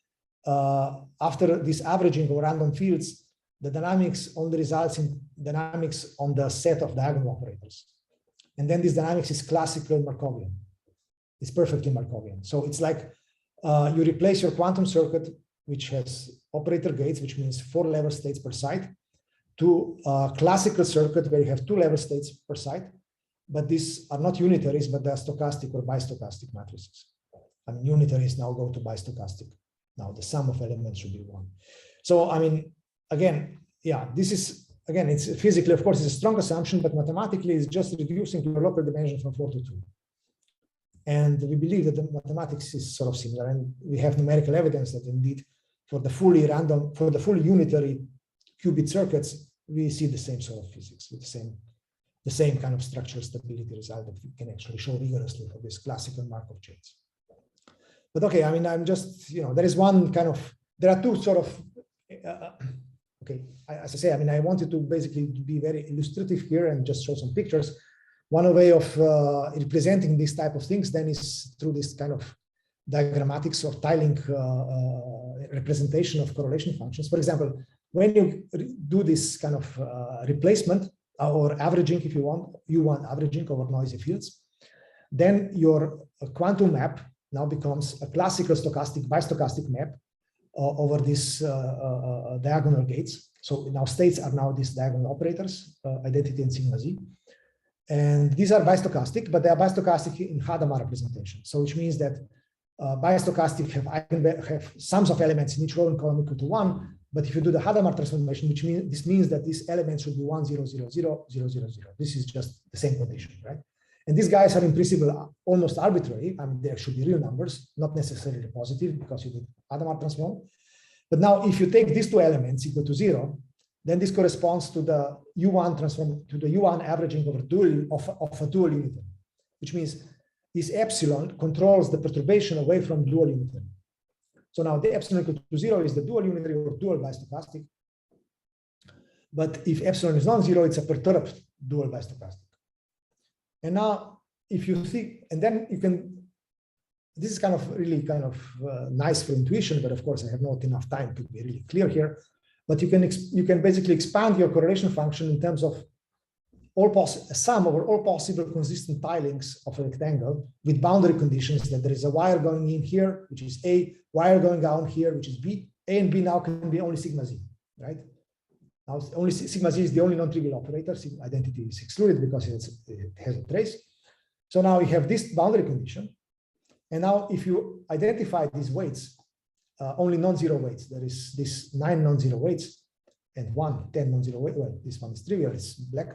after this averaging of random fields, the dynamics only results in dynamics on the set of diagonal operators. And then this dynamics is classical Markovian. It's perfectly Markovian. So it's like you replace your quantum circuit, which has operator gates, which means 4 level states per site, to a classical circuit where you have 2 level states per site. But these are not unitaries, but they are stochastic or bistochastic matrices. I mean, unitaries now go to bistochastic. Now the sum of elements should be 1. So, I mean, again, yeah, this is, again, it's physically, of course, it's a strong assumption, but mathematically it's just reducing your local dimension from 4 to 2. And we believe that the mathematics is sort of similar. And we have numerical evidence that indeed for the fully random, for the fully unitary qubit circuits, we see the same sort of physics with the same kind of structural stability result that we can actually show rigorously for this classical Markov chains. But okay, I mean, I'm just, you know, there is one kind of, there are 2 sort of, okay, as I say, I mean, I wanted to basically be very illustrative here and just show some pictures. One way of representing these type of things then is through this kind of diagrammatics or tiling representation of correlation functions. For example, when you do this kind of replacement or averaging, if you want averaging over noisy fields, then your quantum map now becomes a classical stochastic bistochastic map over these diagonal gates. So now states are now these diagonal operators, identity and sigma z. And these are bistochastic, but they are bistochastic in Hadamard representation. So which means that bistochastic have sums of elements in each row and column equal to 1. But if you do the Hadamard transformation, which means this means that these elements should be 1, 0, 0, 0, 0, 0, 0. This is just the same condition, right? And these guys are in principle almost arbitrary. I mean, they should be real numbers, not necessarily positive because you did Hadamard transform. But now, if you take these 2 elements equal to 0, then this corresponds to the U1 transform to the U1 averaging over of a dual unitary, which means this epsilon controls the perturbation away from dual unitary. So now the epsilon equal to 0 is the dual unitary or dual bistochastic. But if epsilon is non-zero, it's a perturbed dual bistochastic. And now, if you think, and then you can, this is kind of really kind of nice for intuition, but of course I have not enough time to be really clear here. But you can basically expand your correlation function in terms of a sum over all possible consistent tilings of a rectangle with boundary conditions that there is a wire going in here, which is A, wire going down here, which is B. A and B now can be only sigma z, right? Now only sigma z is the only non-trivial operator. Identity is excluded because it has a trace. So now we have this boundary condition. And now if you identify these weights, only non-zero weights, there is this 9 non-zero weights and 10 non-zero weight. Well, this one is trivial, it's black,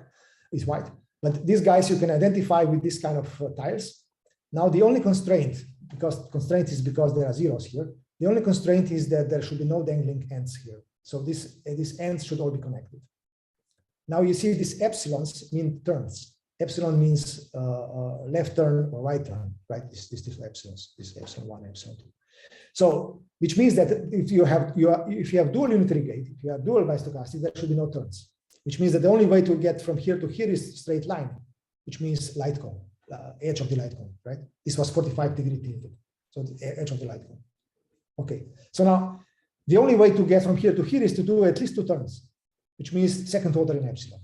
it's white. But these guys you can identify with this kind of tiles. Now the only constraint, because there are zeros here, the only constraint is that there should be no dangling ends here. So these ends should all be connected. Now you see these epsilons mean turns. Epsilon means left turn or right turn, right? These epsilons, this epsilon 1, epsilon 2. So, which means that if you have dual unitary gate, if you have dual bistochastic, there should be no turns. Which means that the only way to get from here to here is straight line, which means light cone, edge of the light cone, right? This was 45-degree tilted, so the edge of the light cone. Okay, so now the only way to get from here to here is to do at least 2 turns, which means second order in epsilon.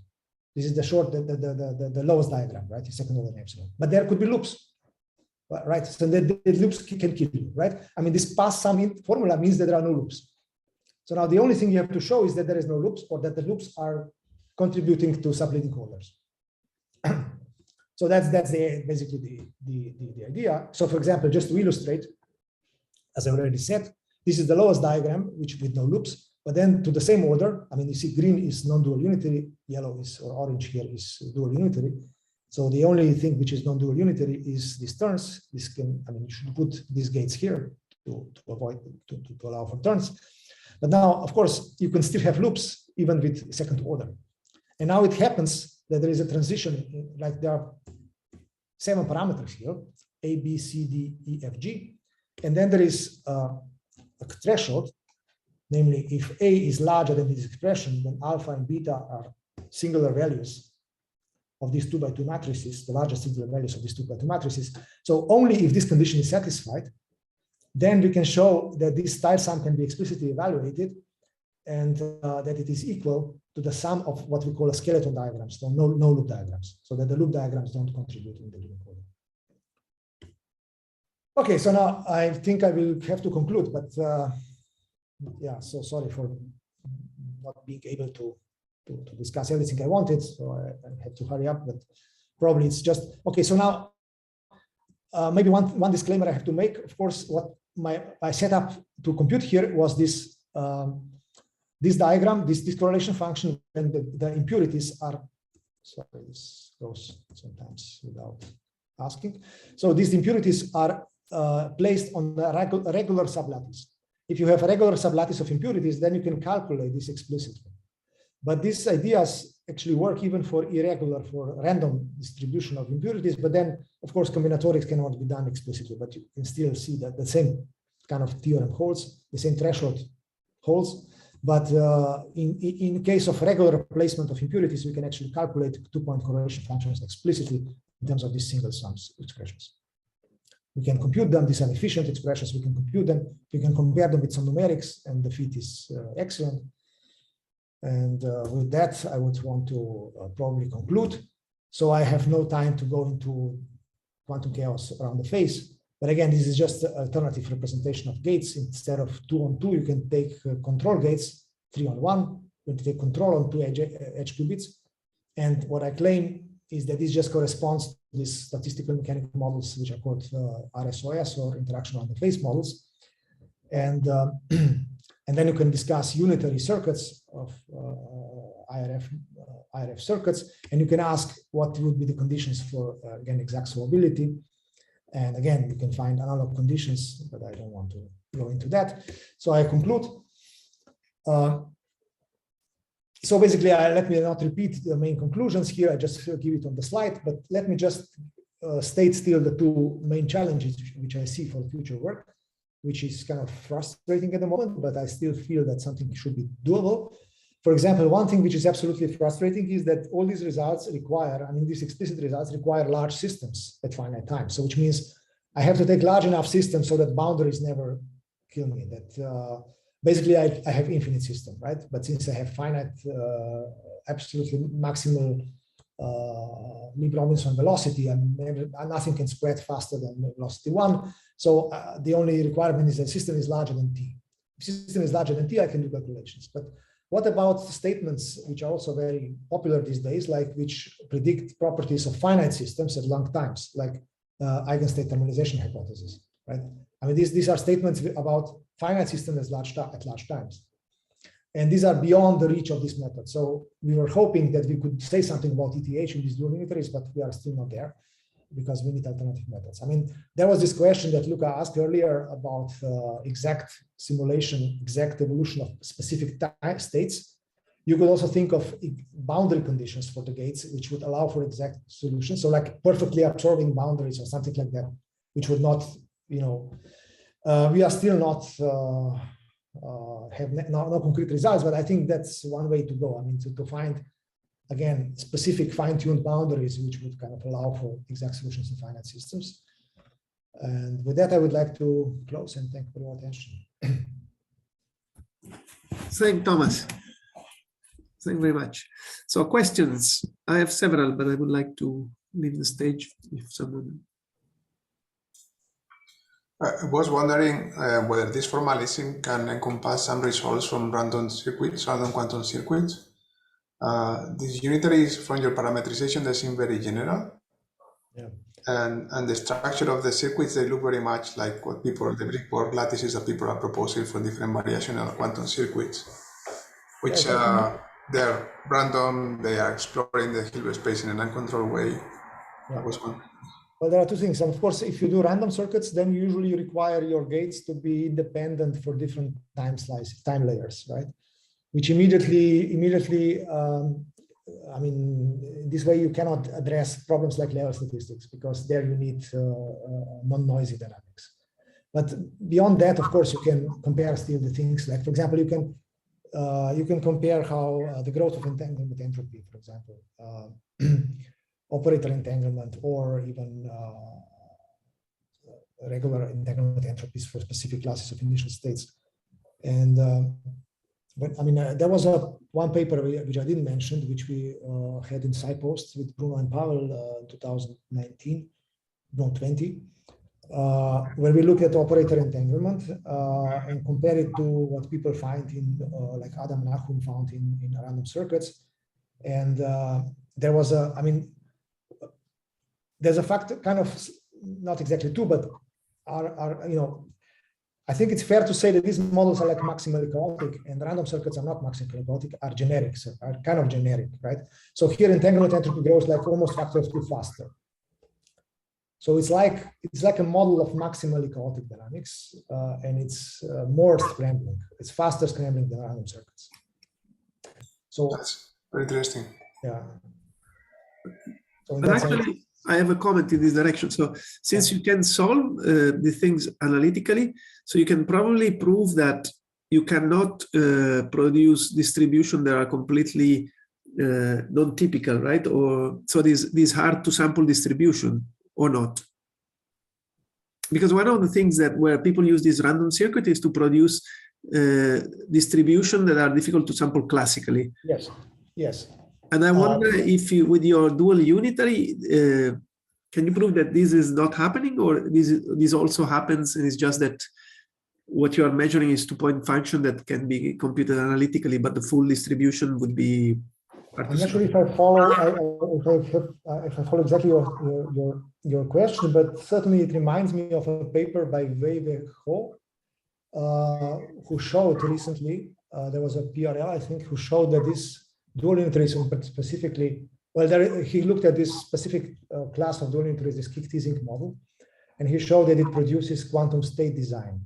This is the lowest diagram, right? The second order in epsilon. But there could be loops. Right, so the loops can kill you, right? I mean, this pass sum formula means that there are no loops. So now the only thing you have to show is that there is no loops or that the loops are contributing to subleading orders. So that's basically the idea. So for example, just to illustrate, as I already said, this is the lowest diagram, which with no loops, but then to the same order, I mean, you see green is non-dual unitary, yellow is, or orange here is dual unitary. So the only thing which is non-dual unitary is these turns. This can, I mean, you should put these gates here to avoid, to allow for turns. But now, of course, you can still have loops even with second order. And now it happens that there is a transition, like there are 7 parameters here, A, B, C, D, E, F, G. And then there is a threshold, namely if A is larger than this expression, then alpha and beta are singular values of these 2 by 2 matrices, the largest singular values of these 2 by 2 matrices. So only if this condition is satisfied, then we can show that this style sum can be explicitly evaluated and that it is equal to the sum of what we call a skeleton diagrams, so no loop diagrams, so that the loop diagrams don't contribute in the given code. Okay, so now I think I will have to conclude, but yeah, so sorry for not being able to discuss everything I wanted, so I had to hurry up, but probably it's just, okay, so now maybe one disclaimer I have to make. Of course, what I set up to compute here was this this diagram, this correlation function, and the impurities are, sorry, this goes sometimes without asking. So these impurities are placed on a regular sublattice. If you have a regular sublattice of impurities, then you can calculate this explicitly. But these ideas actually work even for irregular, for random distribution of impurities. But then, of course, combinatorics cannot be done explicitly, but you can still see that the same kind of theorem holds, the same threshold holds. But in case of regular placement of impurities, we can actually calculate 2-point correlation functions explicitly in terms of these single sums expressions. We can compute them. These are efficient expressions. We can compute them. We can compare them with some numerics, and the fit is excellent. And with that, I would want to probably conclude. So I have no time to go into quantum chaos around the face. But again, this is just an alternative representation of gates. Instead of 2 on 2, you can take control gates 3 on 1. You can take control on 2 edge qubits. And what I claim is that this just corresponds to these statistical mechanical models, which are called RSOS, or interaction around the phase models. And then you can discuss unitary circuits of IRF circuits, and you can ask what would be the conditions for, again, exact solvability. And again, you can find analog conditions, but I don't want to go into that. So I conclude. So basically, let me not repeat the main conclusions here. I just give it on the slide, but let me just state still the 2 main challenges which I see for future work, which is kind of frustrating at the moment, but I still feel that something should be doable. For example, one thing which is absolutely frustrating is that all these results require, I mean, these explicit results require large systems at finite time. So which means I have to take large enough systems so that boundaries never kill me. That basically I have infinite system, right? But since I have finite, absolutely maximal Lieb-Robinson velocity, and nothing can spread faster than velocity 1. So the only requirement is that the system is larger than t. If the system is larger than t, I can do calculations. But what about statements which are also very popular these days, like which predict properties of finite systems at long times, like eigenstate thermalization hypothesis, right? I mean, these are statements about finite systems at large times. And these are beyond the reach of this method. So we were hoping that we could say something about ETH in these dual unitaries, but we are still not there because we need alternative methods. I mean, there was this question that Luca asked earlier about exact simulation, exact evolution of specific states. You could also think of boundary conditions for the gates, which would allow for exact solutions. So like perfectly absorbing boundaries or something like that, which would not, you know, we are still not, have no concrete results, but I think that's one way to go. I mean, to find, again, specific fine-tuned boundaries, which would kind of allow for exact solutions in finite systems. And with that, I would like to close and thank you for your attention. Thank you, Thomas. Thank you very much. So questions, I have several, but I would like to leave the stage if someone. I was wondering whether this formalism can encompass some results from random circuits, random quantum circuits. These unitaries from your parametrization, they seem very general. Yeah. And the structure of the circuits, they look very much like what people, the brickwork lattices that people are proposing for different variational quantum circuits, which they're random, they are exploring the Hilbert space in an uncontrolled way. Yeah. Well, there are 2 things. And of course, if you do random circuits, then usually you require your gates to be independent for different time layers, right? Which immediately I mean, this way you cannot address problems like level statistics, because there you need non-noisy dynamics. But beyond that, of course, you can compare still the things like, for example, you can compare how the growth of entanglement entropy, for example, operator entanglement, or even regular entanglement entropies for specific classes of initial states. And but I mean, there was one paper which I didn't mention, which we had in SciPost with Bruno and Pavel in 2019, no, 20, where we look at operator entanglement and compare it to what people find in, like Adam Nahum found in random circuits. And there was I mean, there's a fact, kind of, not exactly two, but you know, I think it's fair to say that these models are like maximally chaotic, and random circuits are not maximally chaotic, are generic, so are kind of generic, right? So here entanglement entropy grows like almost factor of 2 faster. So it's like a model of maximally chaotic dynamics, and it's more scrambling. It's faster scrambling than random circuits. So that's very interesting. Yeah. So but actually, I have a comment in this direction. So since you can solve the things analytically, so you can probably prove that you cannot produce distribution that are completely non-typical, right? Or so this hard to sample distribution, or not? Because one of the things that where people use this random circuit is to produce distribution that are difficult to sample classically. Yes. Yes. And I wonder if you, with your dual unitary, can you prove that this is not happening, or this also happens, and it's just that what you are measuring is two-point function that can be computed analytically, but the full distribution would be. I'm not sure if I follow if I follow exactly your question, but certainly it reminds me of a paper by Wei Ho, who showed recently, there was a PRL, I think, who showed that this dual unitarism, but specifically, well, he looked at this specific class of dual unitaries, this Kick-Teasing model, and he showed that it produces quantum state design.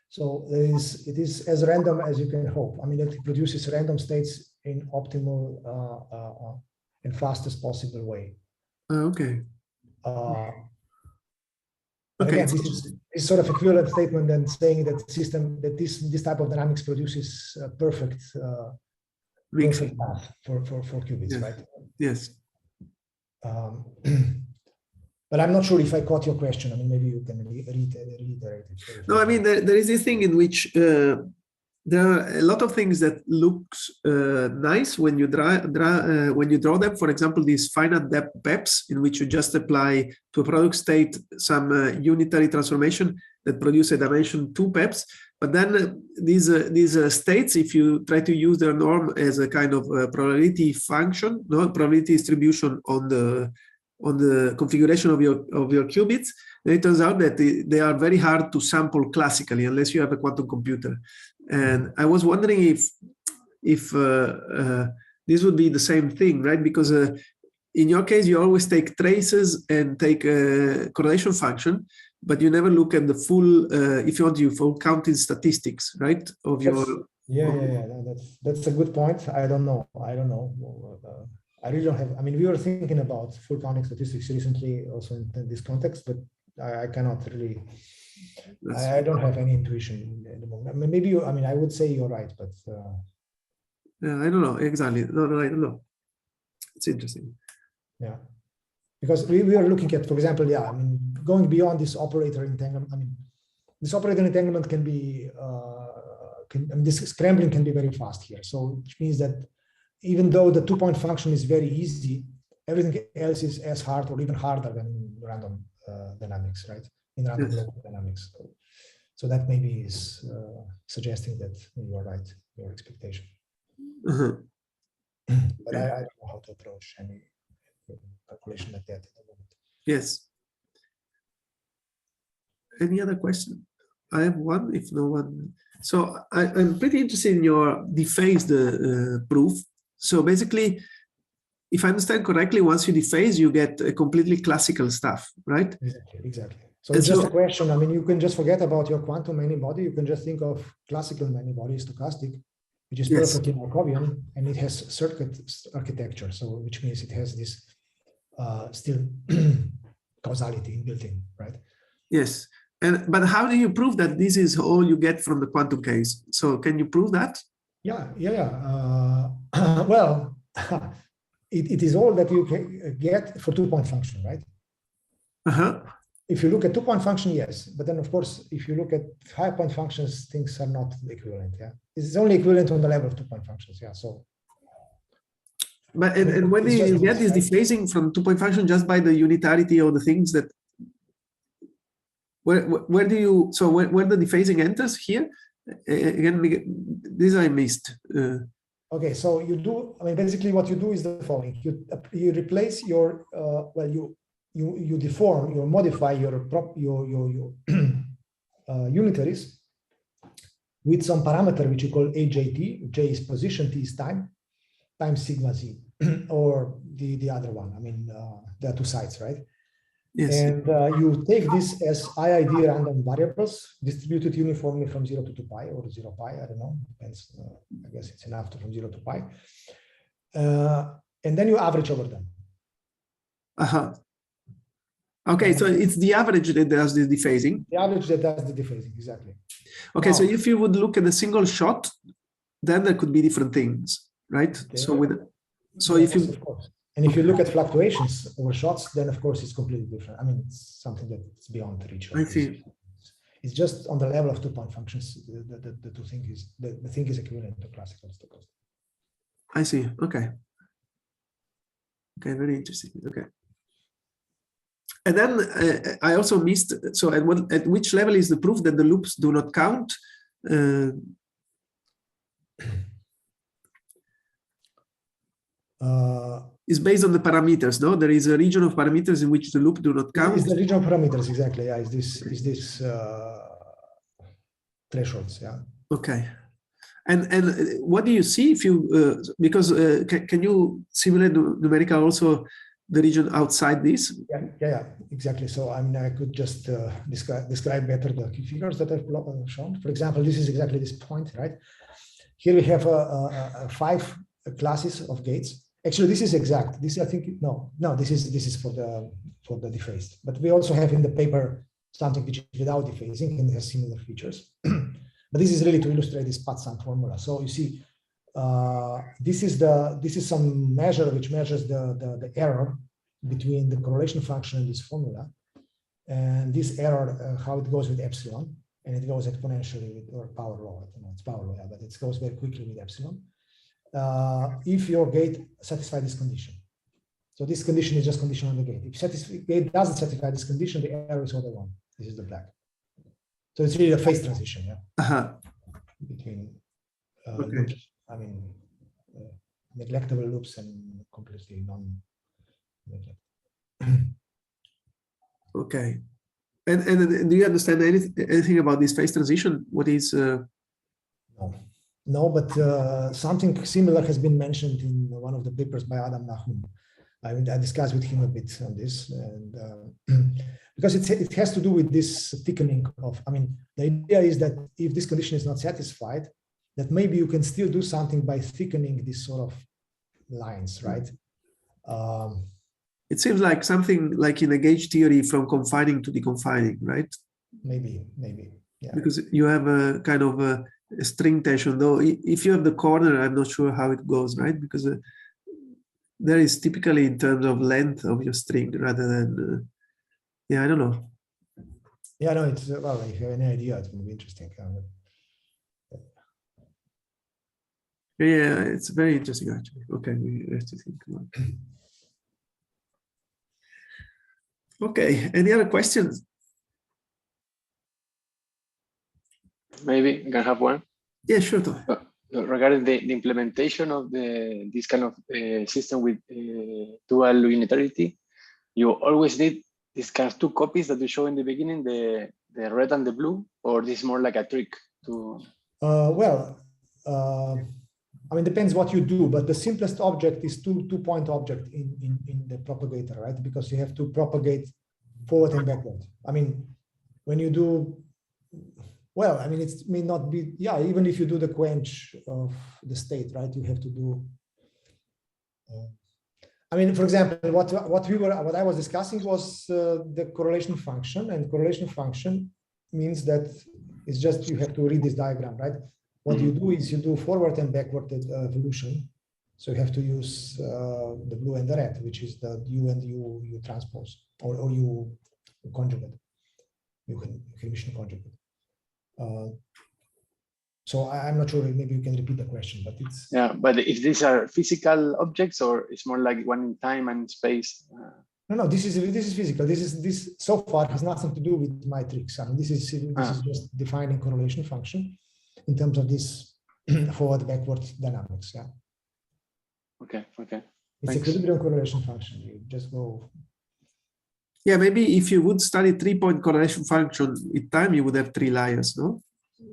So it is as random as you can hope. I mean, it produces random states in optimal and fastest possible way. Okay. Okay. Okay. Again, this is sort of equivalent statement than saying that this type of dynamics produces perfect path for qubits, yes. right? Yes. But I'm not sure if I caught your question. I mean, maybe you can reiterate it. No, I mean, there is this thing in which there are a lot of things that looks nice when you draw them. For example, these finite depth PEPs, in which you just apply to a product state some unitary transformation that produce a dimension 2 PEPs. But then these states, if you try to use their norm as a kind of probability function, no probability distribution on the configuration of your qubits, then it turns out that they are very hard to sample classically unless you have a quantum computer. And I was wondering if this would be the same thing, right? Because in your case, you always take traces and take a correlation function, but you never look at the full, if you want, you full counting statistics, right? Of your that's a good point. I don't know. I really don't have. I mean, we were thinking about full counting statistics recently, also in this context, but I cannot really. I don't have any intuition at the moment. I mean, maybe I mean, I would say you're right, but yeah, I don't know exactly. No, I don't know. It's interesting. Yeah, because we are looking at, for example, I mean, going beyond this operator entanglement. I mean, this operator entanglement can be, this scrambling can be very fast here. So, which means that even though the two-point function is very easy, everything else is as hard or even harder than random dynamics, right? In random local dynamics. So that maybe is suggesting that you are right, your expectation. But I don't know how to approach any calculation like that at the moment. Yes. Any other question? I have one, if no one. So I'm pretty interested in your dephased proof. So basically, if I understand correctly, once you dephase, you get a completely classical stuff, right? Exactly. So it's just a question. I mean, you can just forget about your quantum many-body. You can just think of classical many-body, stochastic, which is perfectly Markovian, and it has circuit architecture. So which means it has this still causality built in, right? Yes. But how do you prove that this is all you get from the quantum case? So can you prove that? Yeah. Well, it is all that you can get for two-point function, right? If you look at two-point function, yes. But then, of course, if you look at high-point functions, things are not equivalent. Yeah, it's only equivalent on the level of two-point functions. Yeah. So, but and when you get this dephasing from two-point function just by the unitarity of the things that where do you where the dephasing enters here again? This I missed. Okay, so you do. I mean, basically, what you do is the following: you replace your you deform, you modify your unitaries with some parameter which you call AJT. J is position, T is time, times sigma Z, or the other one. I mean, there are two sides, right? Yes. And you take this as IID random variables distributed uniformly from 0 to 2 pi or 0 pi. I don't know. Depends. I guess it's enough from 0 to pi. And then you average over them. Okay, so it's the average that does the dephasing. The average that does the dephasing, exactly. Okay, so if you would look at a single shot, then there could be different things, right? Okay. So if you, of course. And if you look at fluctuations over shots, then of course it's completely different. I mean, it's something that's beyond reach. I see. It's just on the level of two-point functions. The two thing is the thing is equivalent to classical stochastic. I see. Okay. Okay, very interesting. Okay. And then I also missed. So at which level is the proof that the loops do not count? Is based on the parameters, no? There is a region of parameters in which the loop do not count. Is the region of parameters, exactly. Yeah, is this thresholds, yeah. Okay. And what do you see if you, because can you simulate numerical also the region outside this? Yeah, exactly. So I mean, I could just describe better the key figures that I've shown. For example, this is exactly this point, right? Here we have 5 classes of gates. Actually, this is exact. This I think no. This is for the dephased. But we also have in the paper something which is without dephasing and has similar features. But this is really to illustrate this Poisson formula. So you see, this is some measure which measures the error between the correlation function and this formula, and this error how it goes with epsilon, and it goes exponentially with or power law. I don't know, it's power law, but it goes very quickly with epsilon. If your gate satisfies this condition. So this condition is just condition on the gate. If the gate doesn't satisfy this condition, the error is order 1. This is the black. So it's really a phase transition, yeah, between loops. I mean, neglectable loops and completely non-neglectable. Okay. And do you understand anything about this phase transition? What is? No, but something similar has been mentioned in one of the papers by Adam Nahum. I mean, I discussed with him a bit on this, and because it has to do with this thickening of. I mean, the idea is that if this condition is not satisfied, that maybe you can still do something by thickening these sort of lines, right? It seems like something like in a gauge theory from confining to deconfining, right? Maybe, yeah. Because you have a kind of a string tension, though. If you have the corner, I'm not sure how it goes, right? Because there is typically in terms of length of your string rather than, yeah, I don't know. Yeah, no, it's, well, if you have any idea, it's going to be interesting. Yeah, it's very interesting, actually. Okay, we have to think about it. Okay, any other questions? Maybe I can have one. Yeah, sure, Tom. Regarding the implementation of this kind of system with dual-unitarity, you always need this kind of 2 copies that you show in the beginning, the red and the blue, or this is more like a trick to? I mean, depends what you do, but the simplest object is two-point object in the propagator, right? Because you have to propagate forward and backward. I mean, when you do, Well, I mean, it may not be, yeah, even if you do the quench of the state, right, you have to do, I mean, for example, what I was discussing was the correlation function, and correlation function means that it's just, you have to read this diagram, right? What you do is you do forward and backward evolution. So you have to use the blue and the red, which is the U and U transpose, or U conjugate, U Hermitian conjugate. So I'm not sure, maybe you can repeat the question, but it's... Yeah, but if these are physical objects, or it's more like one in time and space? No, this is physical. This so far has nothing to do with my tricks. I mean, this is just defining correlation function in terms of this forward-backward dynamics. Yeah. Okay. It's equilibrium correlation function. You just go. Yeah, maybe if you would study 3-point correlation function in time, you would have 3 layers, no?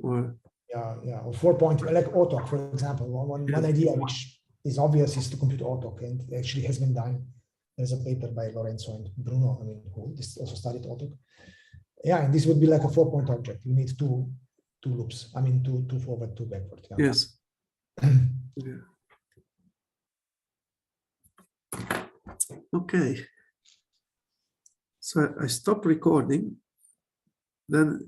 Or... Yeah, or 4-point, like OTOC, for example. One idea which is obvious is to compute OTOC, and actually has been done. There's a paper by Lorenzo and Bruno, I mean, who also studied OTOC. Yeah, and this would be like a 4-point object. You need two loops. I mean, two forward, 2 backward. Yeah. Yes. Yeah. Okay. So I stop recording. Then